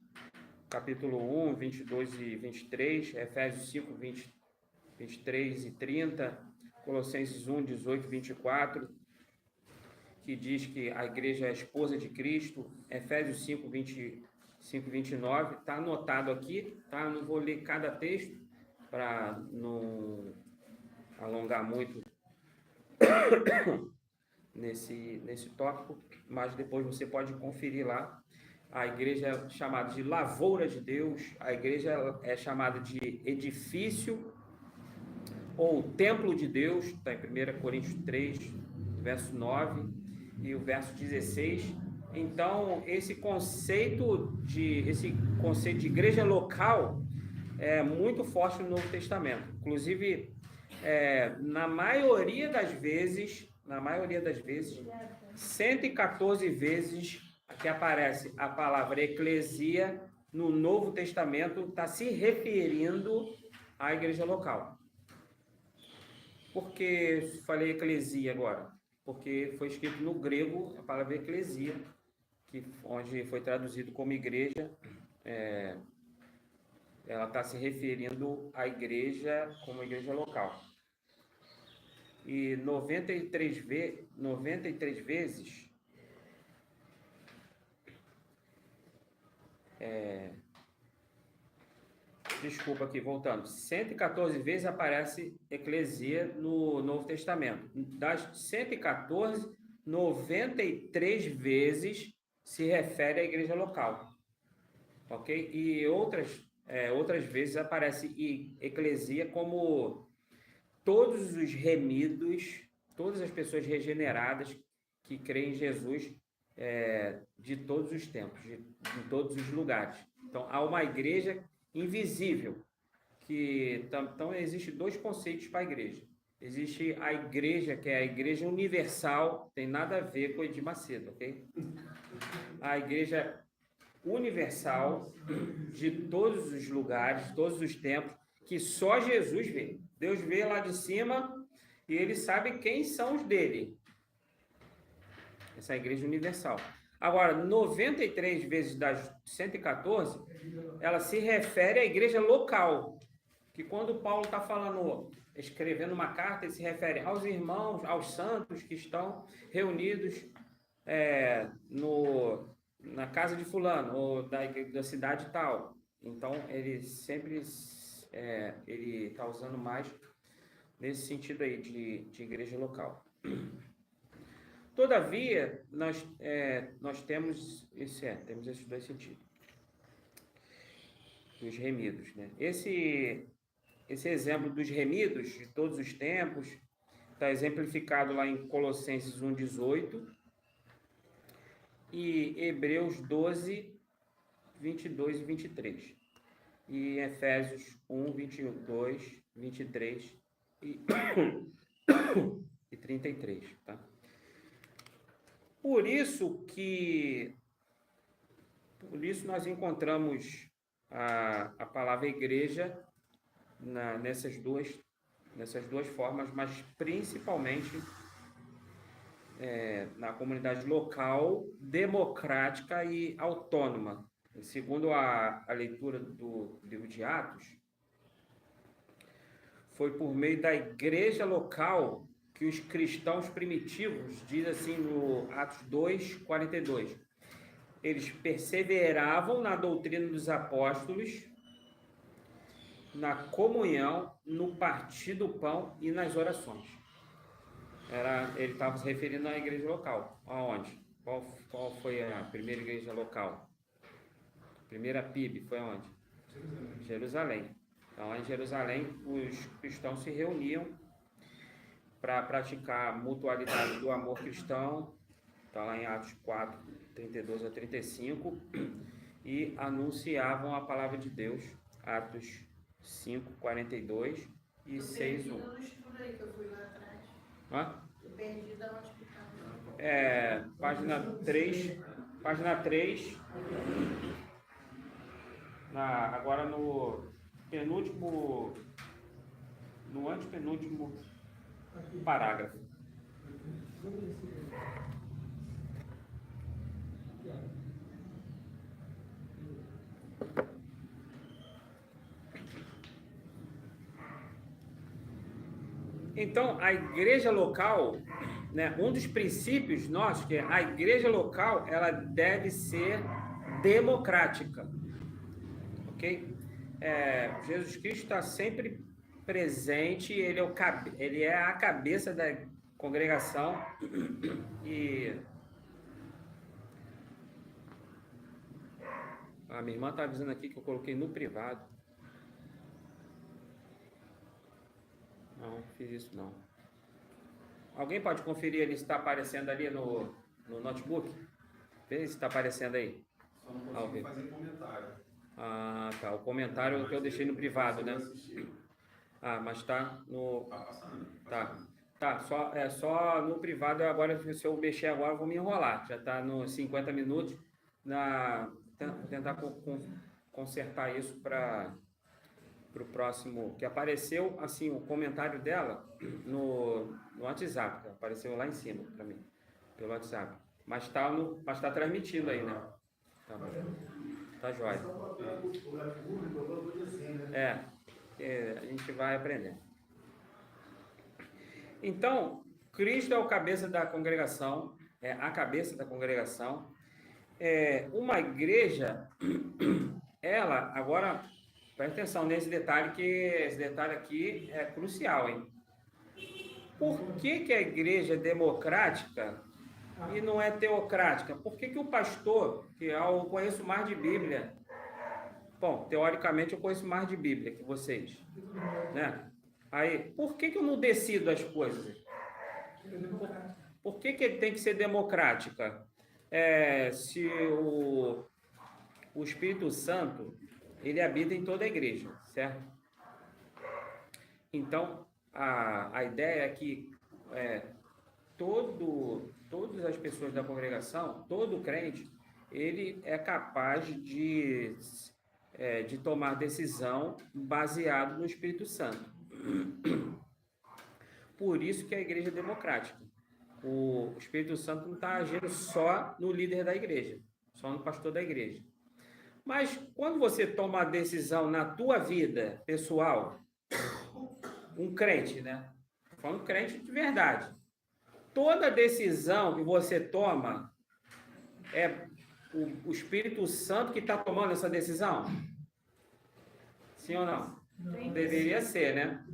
capítulo 1, 22 e 23, Efésios 5, 23 e 30, Colossenses 1, 18 e 24, que diz que a igreja é a esposa de Cristo, Efésios 5, 25 e 29, está anotado aqui, tá? Não vou ler cada texto para não alongar muito nesse tópico, mas depois você pode conferir lá. A igreja é chamada de lavoura de Deus, a igreja é chamada de edifício ou templo de Deus, está em 1 Coríntios 3, verso 9 e o verso 16. Então, esse conceito de igreja local é muito forte no Novo Testamento. Inclusive, na maioria das vezes, 114 vezes que aparece a palavra eclesia no Novo Testamento está se referindo à igreja local. Por que falei eclesia agora? Porque foi escrito no grego a palavra eclesia, onde foi traduzido como igreja, ela está se referindo à igreja como igreja local. E 93 vezes desculpa aqui, voltando, 114 vezes aparece eclesia no Novo Testamento. Das 114, 93 vezes se refere à igreja local, ok? E outras vezes aparece eclesia como todos os remidos, todas as pessoas regeneradas que creem em Jesus de todos os tempos, em todos os lugares. Então, há uma igreja invisível, então existem dois conceitos para a igreja. Existe a igreja, que é a igreja universal, tem nada a ver com o Edir Macedo, ok? A igreja universal de todos os lugares, todos os tempos, que só Jesus vê. Deus vê lá de cima e ele sabe quem são os dele. Essa é a igreja universal. Agora, 93 vezes das 114, ela se refere à igreja local. Que quando Paulo está falando, escrevendo uma carta, ele se refere aos irmãos, aos santos que estão reunidos na casa de fulano, ou da cidade tal. Então, ele sempre ele está usando mais nesse sentido aí de igreja local. Todavia, nós temos esses dois sentidos dos remidos, né? Esse exemplo dos remidos de todos os tempos está exemplificado lá em Colossenses 1:18 e Hebreus 12, 22 e 23. E Efésios 1, 22, 23 e 33, tá? Por isso nós encontramos a palavra igreja nessas duas formas, mas principalmente na comunidade local, democrática e autônoma. Segundo a leitura do livro de Atos, foi por meio da igreja local que os cristãos primitivos, diz assim no Atos 2:42, eles perseveravam na doutrina dos apóstolos, na comunhão, no partir do pão e nas orações. Ele estava se referindo à igreja local. Aonde? Qual foi a primeira igreja local? A primeira PIB foi aonde? Jerusalém. Então, em Jerusalém, os cristãos se reuniam para praticar a mutualidade do amor cristão. Está lá em Atos 4, 32 a 35. E anunciavam a palavra de Deus. Atos 5, 42 e 6, 1. Eu estudo aí que eu fui lá atrás. Hã? Eu perdi da onde que estava. Página 3, agora no penúltimo, no antepenúltimo parágrafo. Então, a igreja local, né, um dos princípios nossos, que é a igreja local, ela deve ser democrática, ok? Jesus Cristo está sempre presente, ele é a cabeça da congregação e a minha irmã está avisando aqui que eu coloquei no privado. Não fiz isso não. Alguém pode conferir ali se está aparecendo ali no notebook? Vê se está aparecendo aí. Só não consigo fazer comentário. Ah, tá. O comentário que eu deixei no privado, né? Ah, mas está no... Tá passando. Tá. Só no privado. Agora, se eu mexer agora, eu vou me enrolar. Já está nos 50 minutos. Tentar consertar isso para o próximo, que apareceu assim o comentário dela no WhatsApp, apareceu lá em cima para mim, pelo WhatsApp, mas tá transmitindo aí, né? Tá jóia. A gente vai aprender. Então, Cristo é o cabeça da congregação, é a cabeça da congregação. Uma igreja, ela, agora, presta atenção nesse detalhe, que esse detalhe aqui é crucial, hein? Por que a igreja é democrática e não é teocrática? Por que o pastor, que eu conheço mais de Bíblia, bom, teoricamente eu conheço mais de Bíblia que vocês, né? Aí, por que eu não decido as coisas? Por que ele tem que ser democrática? Se o Espírito Santo, ele habita em toda a igreja, certo? Então, a ideia é que todas as pessoas da congregação, todo crente, ele é capaz de tomar decisão baseado no Espírito Santo. Por isso que a igreja é democrática. o Espírito Santo não está agindo só no líder da igreja, só no pastor da igreja. Mas quando você toma a decisão na tua vida pessoal, um crente, né? Falando um crente de verdade. Toda decisão que você toma é o Espírito Santo que está tomando essa decisão? Sim ou não? Deveria ser, né?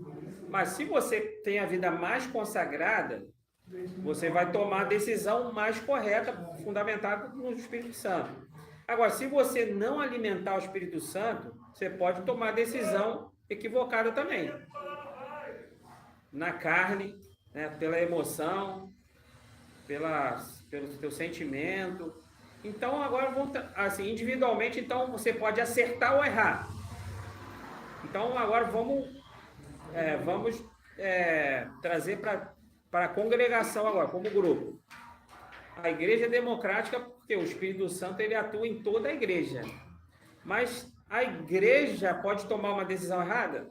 Mas se você tem a vida mais consagrada, você vai tomar a decisão mais correta, fundamentada no Espírito Santo. Agora, se você não alimentar o Espírito Santo, você pode tomar decisão equivocada também. Na carne, né, pela emoção, pelo teu sentimento. Então, agora, assim, individualmente, então, você pode acertar ou errar. Então, agora vamos trazer para a congregação agora, como grupo. A igreja é democrática porque o Espírito Santo ele atua em toda a igreja. Mas a igreja pode tomar uma decisão errada?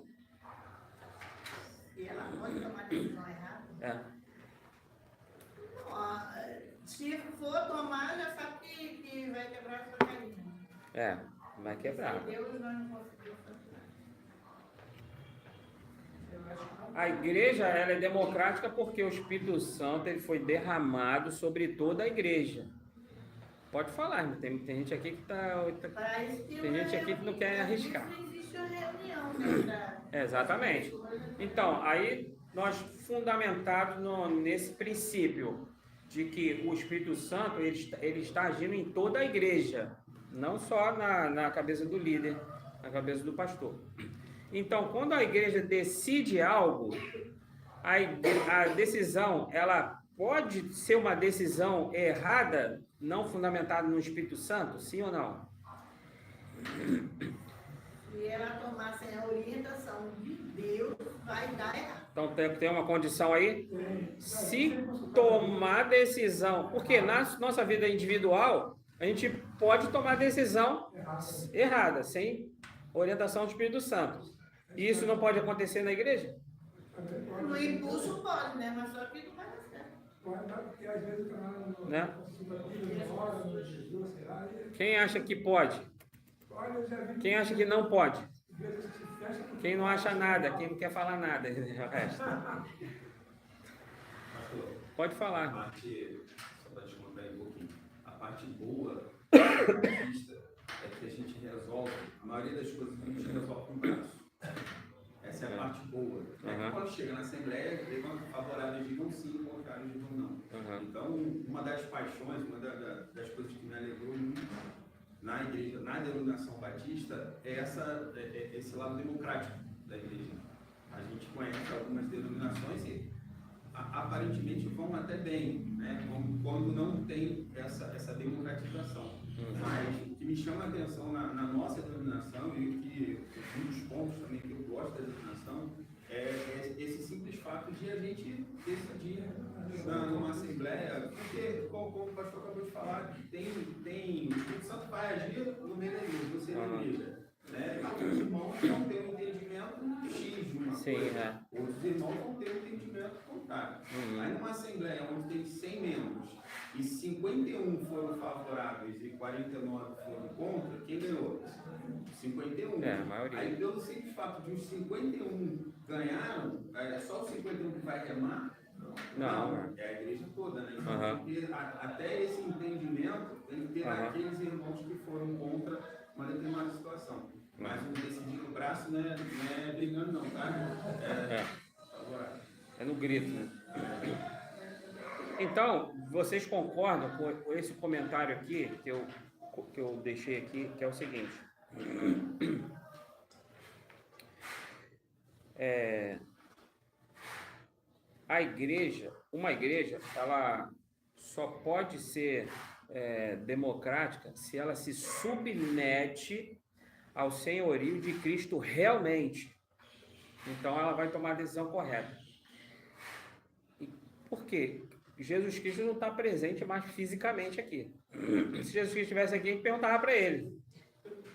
E ela pode tomar decisão errada? Se for tomar, já sabe que vai quebrar a sua carinha. Vai quebrar. Deus não conseguiu fazer. A igreja ela é democrática porque o Espírito Santo ele foi derramado sobre toda a igreja. Pode falar, tem gente aqui que tem gente aqui que não quer arriscar. Existe uma reunião, né? Exatamente. Então, aí nós fundamentados nesse princípio de que o Espírito Santo ele está agindo em toda a igreja, não só na cabeça do líder, na cabeça do pastor. Então, quando a igreja decide algo, a decisão, ela pode ser uma decisão errada, não fundamentada no Espírito Santo, sim ou não? Se ela tomar sem a orientação de Deus, vai dar errado. Então, tem uma condição aí? Se tomar decisão, porque na nossa vida individual, a gente pode tomar decisão errada, sem orientação do Espírito Santo. E isso não pode acontecer na igreja? No impulso pode, né? Mas só que não vai dar certo. Pode dar, porque às vezes está lá Né? no Quem acha que pode? Quem acha que não pode? Quem não acha nada, quem não quer falar nada, o resto. Pode falar. Só para descontar um pouquinho, a parte boa da vista é que a gente resolve, a maioria das coisas que a gente resolve com o braço. Essa é a parte boa. Quando chega na Assembleia, favoráveis digam sim, contrários digam não. Então, uma das paixões, uma das coisas que me alegrou muito na igreja, na denominação batista, é esse lado democrático da igreja. A gente conhece algumas denominações e aparentemente vão até bem, né? Quando não tem essa democratização. Mas o que me chama a atenção na nossa denominação e um dos pontos também que eu gosto da denominação é esse simples fato de a gente decidir numa assembleia, porque, como o pastor acabou de falar, o Espírito Santo vai agir no meio da igreja, você na igreja. Né? E os irmãos vão ter um entendimento X de uma coisa, outros irmãos vão ter um entendimento contrário. Aí numa assembleia onde tem 100 membros e 51 foram favoráveis e 49 foram contra, quem ganhou? 51. A maioria. Aí pelo simples fato de os 51 ganharam, é só os 51 que vai remar? Não, é a igreja toda, né? Então, tem que ter, até esse entendimento, tem que ter aqueles irmãos que foram contra uma determinada situação. Mas o decidir no braço não é brigando não, tá? É no grito, né? Então, vocês concordam com esse comentário aqui, que eu deixei aqui, que é o seguinte. Uma igreja, ela só pode ser democrática se ela se submete ao senhorio de Cristo realmente. Então, ela vai tomar a decisão correta. Por quê? Jesus Cristo não está presente mais fisicamente aqui. Se Jesus Cristo estivesse aqui, a gente perguntava para ele,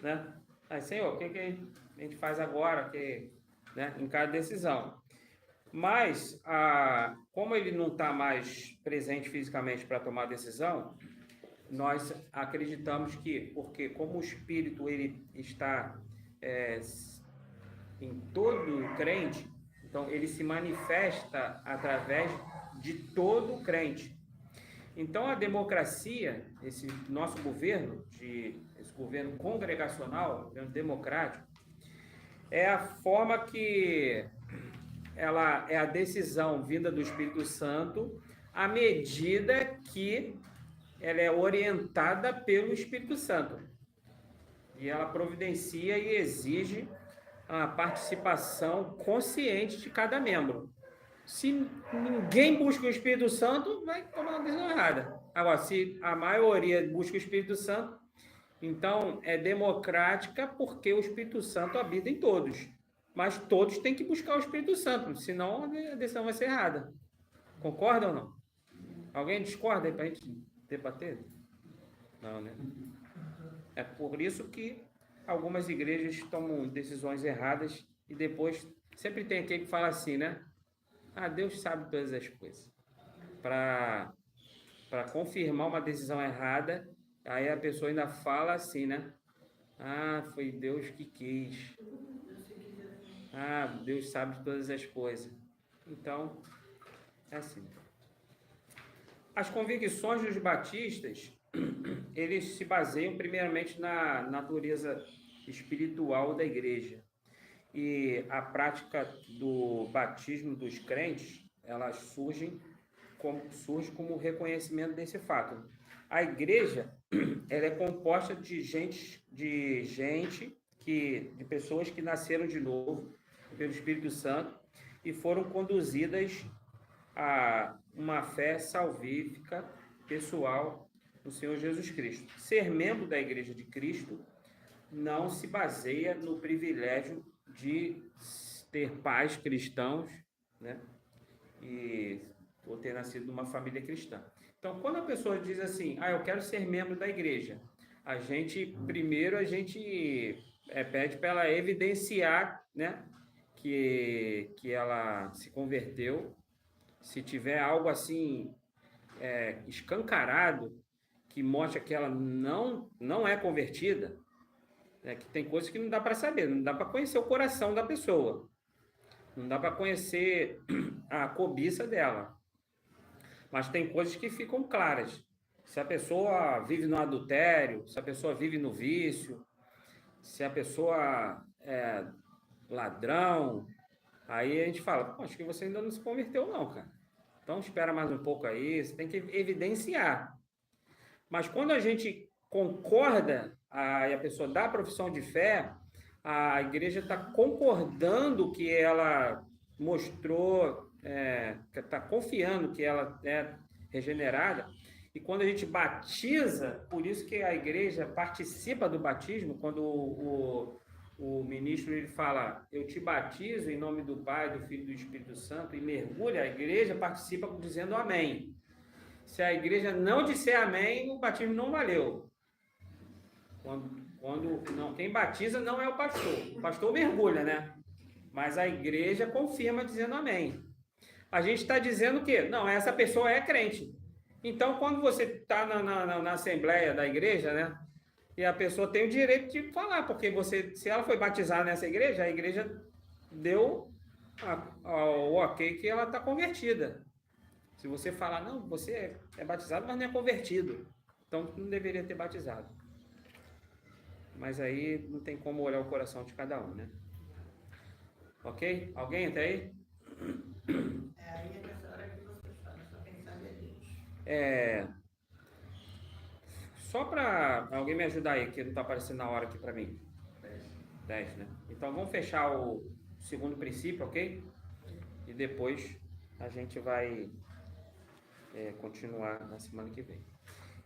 né? Aí, Senhor, o que a gente faz agora, né, em cada decisão? Mas, como ele não está mais presente fisicamente para tomar decisão, nós acreditamos que, porque como o Espírito ele está em todo crente, então ele se manifesta através de todo crente. Então a democracia, esse nosso governo, esse governo congregacional, democrático, é a forma que ela é a decisão vinda do Espírito Santo à medida que ela é orientada pelo Espírito Santo. E ela providencia e exige a participação consciente de cada membro. Se ninguém busca o Espírito Santo, vai tomar uma decisão errada. Agora, se a maioria busca o Espírito Santo, então é democrática porque o Espírito Santo habita em todos. Mas todos têm que buscar o Espírito Santo, senão a decisão vai ser errada. Concorda ou não? Alguém discorda aí para a gente debater? Não, né? É por isso que algumas igrejas tomam decisões erradas e depois sempre tem aquele que fala assim, né? Deus sabe todas as coisas. Para confirmar uma decisão errada, aí a pessoa ainda fala assim, né? Foi Deus que quis. Deus sabe de todas as coisas. Então, é assim. As convicções dos batistas, eles se baseiam primeiramente na natureza espiritual da igreja. E a prática do batismo dos crentes, elas surge como reconhecimento desse fato. A igreja, ela é composta de pessoas que nasceram de novo pelo Espírito Santo e foram conduzidas a uma fé salvífica pessoal no Senhor Jesus Cristo. Ser membro da Igreja de Cristo não se baseia no privilégio de ter pais cristãos, né? Ou ter nascido numa família cristã. Então, quando a pessoa diz assim, eu quero ser membro da igreja, a gente pede para ela evidenciar, né, que ela se converteu. Se tiver algo assim escancarado que mostra que ela não é convertida, que tem coisas que não dá para saber, não dá para conhecer o coração da pessoa, não dá para conhecer a cobiça dela, mas tem coisas que ficam claras. Se a pessoa vive no adultério, se a pessoa vive no vício, se a pessoa é ladrão, aí a gente fala, acho que você ainda não se converteu não, cara. Então espera mais um pouco aí, você tem que evidenciar. Mas quando a gente concorda, e a pessoa dá a profissão de fé, a igreja está concordando que ela mostrou, está confiando que ela é regenerada. E quando a gente batiza, por isso que a igreja participa do batismo, quando o ministro ele fala, eu te batizo em nome do Pai, do Filho e do Espírito Santo, e mergulha, a igreja participa dizendo amém. Se a igreja não disser amém, o batismo não valeu. Quem batiza não é o pastor mergulha, né? Mas a igreja confirma dizendo amém. A gente está dizendo o quê? Não, essa pessoa é crente. Então, quando você está na assembleia da igreja, né? E a pessoa tem o direito de falar, porque se ela foi batizada nessa igreja, a igreja deu o ok que ela está convertida. Se você falar, não, você é batizado, mas não é convertido. Então, não deveria ter batizado. Mas aí não tem como olhar o coração de cada um, né? Ok? Alguém até aí? Aí é nessa hora que você fala, só quem sabe é Deus. Só para alguém me ajudar aí, que não está aparecendo na hora aqui para mim. 10, né? Então vamos fechar o segundo princípio, ok? E depois a gente vai continuar na semana que vem.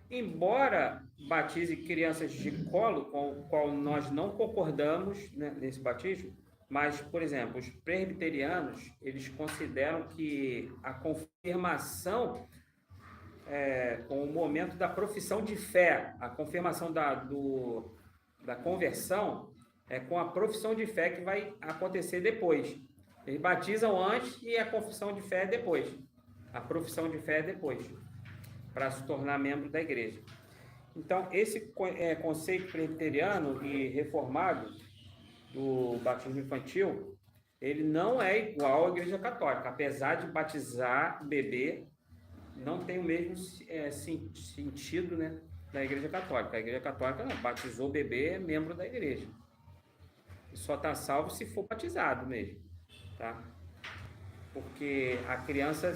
Embora batize crianças de colo, com o qual nós não concordamos, né, nesse batismo, mas, por exemplo, os presbiterianos, eles consideram que a confirmação com o momento da profissão de fé, a confirmação da conversão é com a profissão de fé que vai acontecer depois. Eles batizam antes e a confissão de fé é depois. A profissão de fé é depois, para se tornar membro da igreja. Então, esse conceito presbiteriano e reformado do batismo infantil, ele não é igual à Igreja Católica. Apesar de batizar bebê, não tem o mesmo sentido, né, da Igreja Católica. A Igreja Católica não, batizou bebê, é membro da igreja. E só está salvo se for batizado mesmo, tá? Porque a criança,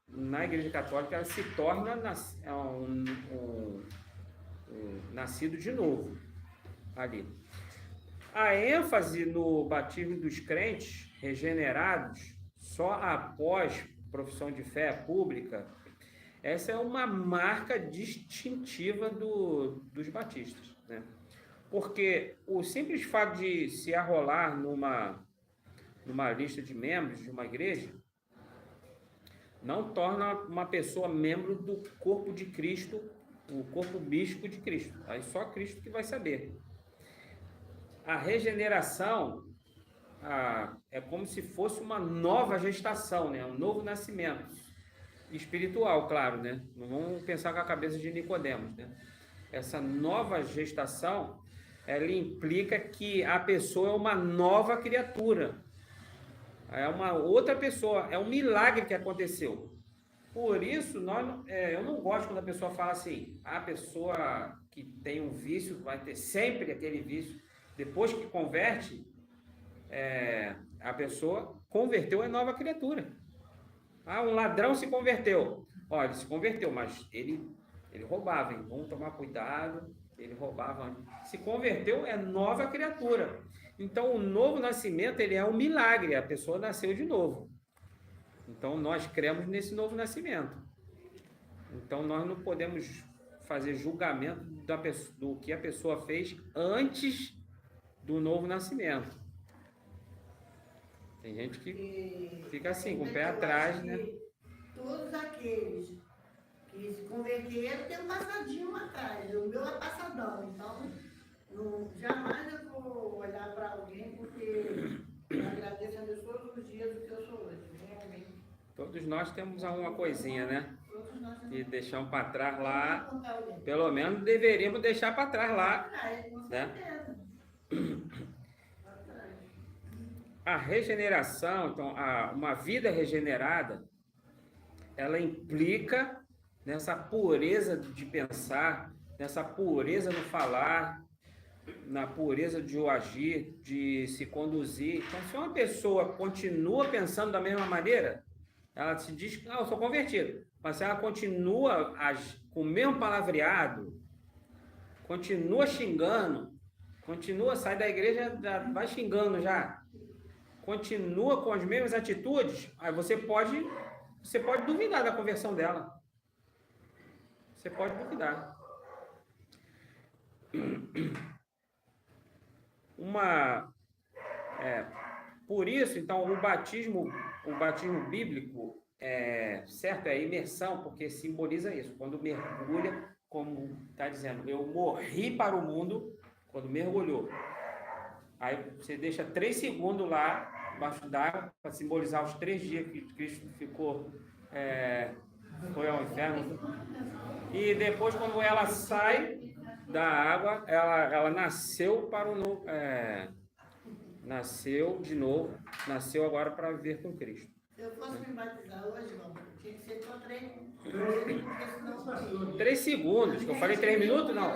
na Igreja Católica, ela se torna nascido de novo ali. A ênfase no batismo dos crentes regenerados só após profissão de fé pública, essa é uma marca distintiva dos batistas, né? Porque o simples fato de se arrolar numa lista de membros de uma igreja não torna uma pessoa membro do corpo de Cristo, o corpo místico de Cristo. Aí só Cristo que vai saber. A regeneração é como se fosse uma nova gestação, né? Um novo nascimento espiritual, claro, né? Não vamos pensar com a cabeça de Nicodemos, né? Essa nova gestação, ela implica que a pessoa é uma nova criatura, é uma outra pessoa, é um milagre que aconteceu. Por isso, eu não gosto quando a pessoa fala assim, a pessoa que tem um vício vai ter sempre aquele vício. Depois que converte, a pessoa converteu, é nova criatura. Um ladrão se converteu. Olha, ele se converteu, mas ele roubava, hein? Vamos tomar cuidado, ele roubava. Se converteu, é nova criatura. Então, o novo nascimento, ele é um milagre, a pessoa nasceu de novo. Então, nós cremos nesse novo nascimento. Então, nós não podemos fazer julgamento do que a pessoa fez antes do novo nascimento. Tem gente que fica assim, com o pé atrás, né? Todos aqueles que se converteram têm um passadinho atrás. O meu é passadão, então jamais eu vou olhar para alguém porque eu agradeço a Deus todos os dias do que eu sou hoje, realmente. Todos nós temos alguma coisinha, né? Todos nós temos. Que deixamos para trás lá. Pelo menos deveríamos deixar para trás lá. Com Né? certeza. A regeneração, então, uma vida regenerada, ela implica nessa pureza de pensar, nessa pureza no falar, na pureza de agir, de se conduzir. Então, se uma pessoa continua pensando da mesma maneira, ela se diz, eu sou convertido. Mas se ela continua com o mesmo palavreado, continua xingando, sai da igreja, vai xingando já, continua com as mesmas atitudes, aí você pode duvidar da conversão dela. Você pode duvidar. Por isso, então, o batismo bíblico certo, é imersão, porque simboliza isso. Quando mergulha, como está dizendo, eu morri para o mundo, quando mergulhou. Aí você deixa 3 segundos lá, embaixo d'água, para simbolizar os 3 dias que Cristo foi ao inferno. E depois, quando ela sai da água, ela nasceu para o novo. Nasceu de novo, nasceu agora para viver com Cristo. Se eu fosse me batizar hoje, não, tinha que ser só 3 minutos, porque senão... 3 segundos, que eu falei 3 minutos, não.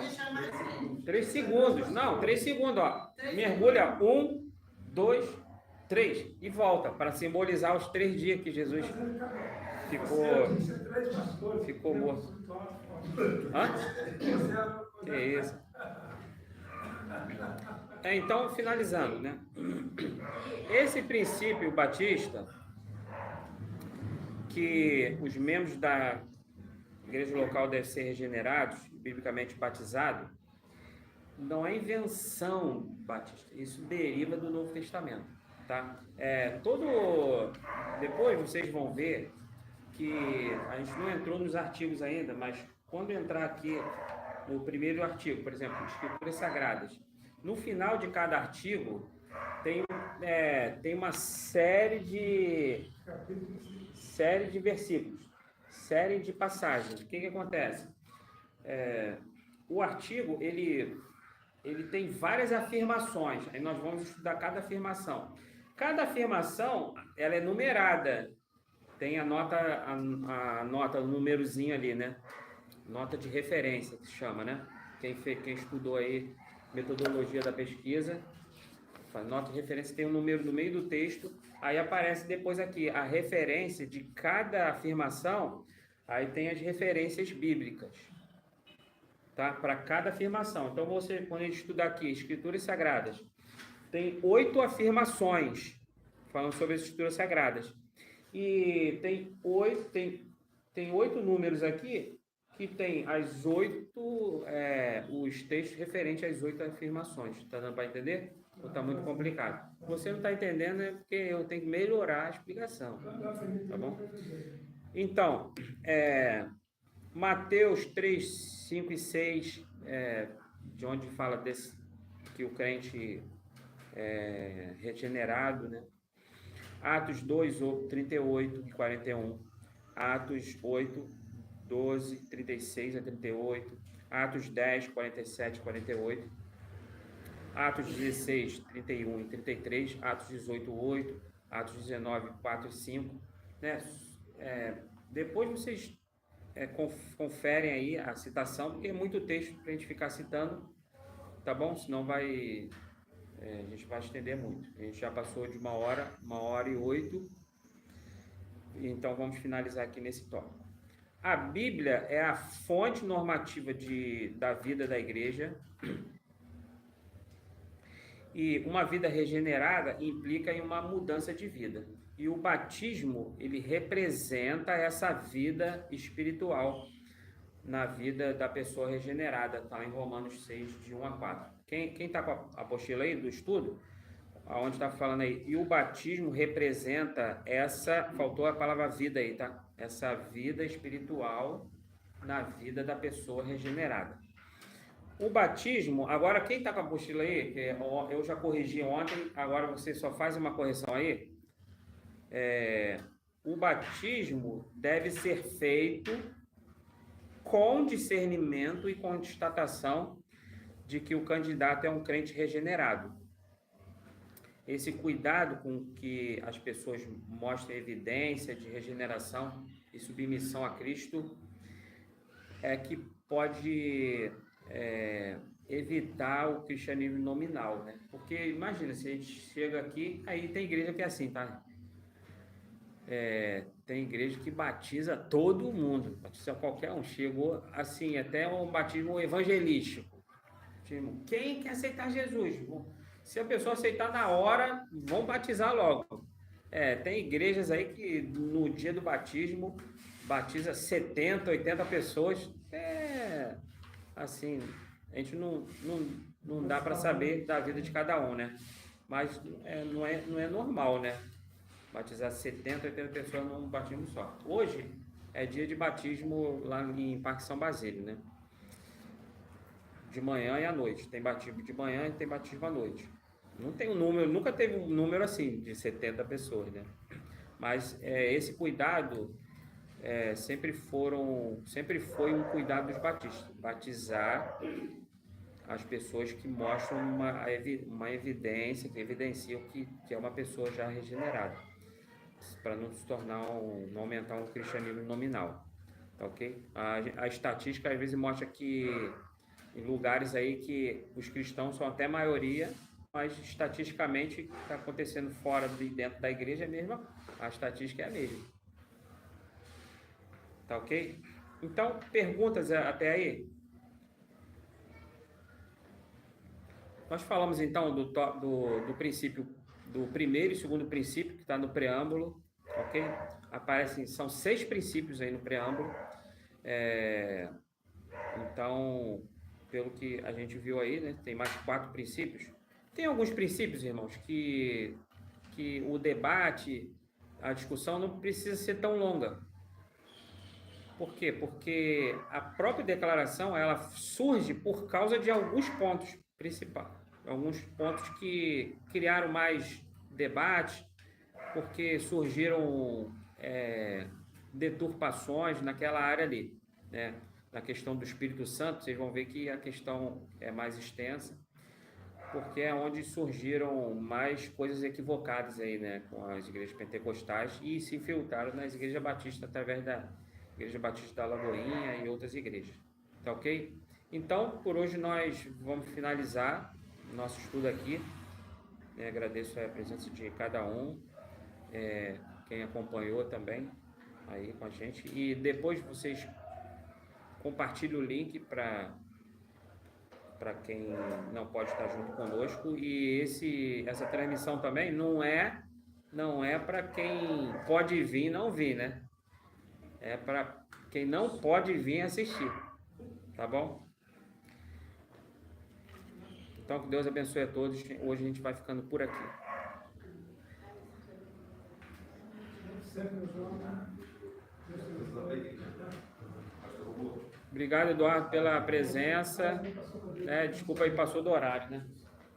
3 segundos, não, 3 segundos, ó. Mergulha, 1, 2, 3, e volta, para simbolizar os 3 dias que Jesus ficou morto. Hã? Que isso? Então, finalizando, né? Esse princípio batista, que os membros da igreja local devem ser regenerados, biblicamente batizados, não é invenção batista, isso deriva do Novo Testamento, tá? Depois vocês vão ver que a gente não entrou nos artigos ainda, mas quando entrar aqui no primeiro artigo, por exemplo, Escrituras Sagradas, no final de cada artigo tem uma série de versículos, série de passagens. O que acontece? O artigo, ele tem várias afirmações. Aí nós vamos estudar cada afirmação. Cada afirmação, ela é numerada. Tem a nota, o númerozinho ali, né? Nota de referência, que se chama, né? Quem estudou aí metodologia da pesquisa, nota de referência tem um número no meio do texto, aí aparece depois aqui a referência de cada afirmação, aí tem as referências bíblicas, tá? Para cada afirmação. Então, quando a gente estudar aqui Escrituras Sagradas, tem 8 afirmações falando sobre as Escrituras Sagradas. E tem 8 números aqui que tem as 8, os textos referentes às 8 afirmações. Tá dando para entender? Ou tá muito complicado? Se você não está entendendo, é porque eu tenho que melhorar a explicação. Tá bom? Então, Mateus 3, 5 e 6, de onde fala que o crente é regenerado, né? Atos 2, 38 e 41. Atos 8, 12, 36 a 38. Atos 10, 47 e 48. Atos 16, 31 e 33. Atos 18, 8. Atos 19, 4 e 5. Né? Depois vocês conferem aí a citação, porque é muito texto para a gente ficar citando, tá bom? Senão a gente vai estender muito. A gente já passou de 1h08, então vamos finalizar aqui nesse tópico. A Bíblia é a fonte normativa da vida da igreja, e uma vida regenerada implica em uma mudança de vida. E o batismo, ele representa essa vida espiritual na vida da pessoa regenerada, está em Romanos 6, de 1 a 4. Quem está com a apostila aí do estudo, aonde está falando aí, e o batismo representa faltou a palavra vida aí, tá? Essa vida espiritual na vida da pessoa regenerada. O batismo, agora quem está com a apostila aí, eu já corrigi ontem, agora você só faz uma correção aí. O batismo deve ser feito com discernimento e constatação de que o candidato é um crente regenerado. Esse cuidado com que as pessoas mostrem evidência de regeneração e submissão a Cristo é que pode evitar o cristianismo nominal, né? Porque imagina, se a gente chega aqui, aí tem igreja que é assim, tá? Tem igreja que batiza todo mundo, batiza qualquer um. Chegou assim, até um batismo evangelístico. Quem quer aceitar Jesus? Se a pessoa aceitar na hora, vão batizar logo. Tem igrejas aí que no dia do batismo batiza 70, 80 pessoas. Assim, a gente não dá para saber da vida de cada um, né? Mas não é normal, né? Batizar 70, 80 pessoas num batismo só. Hoje é dia de batismo lá em Parque São Basílio, né? De manhã e à noite. Tem batismo de manhã e tem batismo à noite. Não tem um número, nunca teve um número assim, de 70 pessoas, né? Mas esse cuidado sempre foi um cuidado dos batistas. Batizar as pessoas que mostram uma evidência, que evidenciam que é uma pessoa já regenerada, para não se tornar não aumentar um cristianismo nominal, tá ok? A estatística às vezes mostra que em lugares aí que os cristãos são até maioria, mas estatisticamente está acontecendo fora e dentro da igreja é mesmo, a estatística é a mesma, tá ok? Então, perguntas até aí? Nós falamos então do princípio, do primeiro e segundo princípio, que está no preâmbulo, ok? São 6 princípios aí no preâmbulo. Então, pelo que a gente viu aí, né, tem mais 4 princípios. Tem alguns princípios, irmãos, que o debate, a discussão não precisa ser tão longa. Por quê? Porque a própria declaração, ela surge por causa de alguns pontos principais. alguns pontos que criaram mais debate, porque surgiram deturpações naquela área ali, né? Na questão do Espírito Santo, vocês vão ver que a questão é mais extensa, porque é onde surgiram mais coisas equivocadas aí, né, com as igrejas pentecostais e se infiltraram nas igrejas batistas através da Igreja Batista da Lagoinha e outras igrejas. Tá ok? Então, por hoje nós vamos finalizar nosso estudo aqui. Agradeço a presença de cada um, quem acompanhou também aí com a gente. E depois vocês compartilhem o link para quem não pode estar junto conosco. E essa transmissão também não é para quem pode vir e não vir, né? É para quem não pode vir assistir, tá bom? Então, que Deus abençoe a todos. Hoje a gente vai ficando por aqui. Obrigado, Eduardo, pela presença. Desculpa aí, passou do horário, né?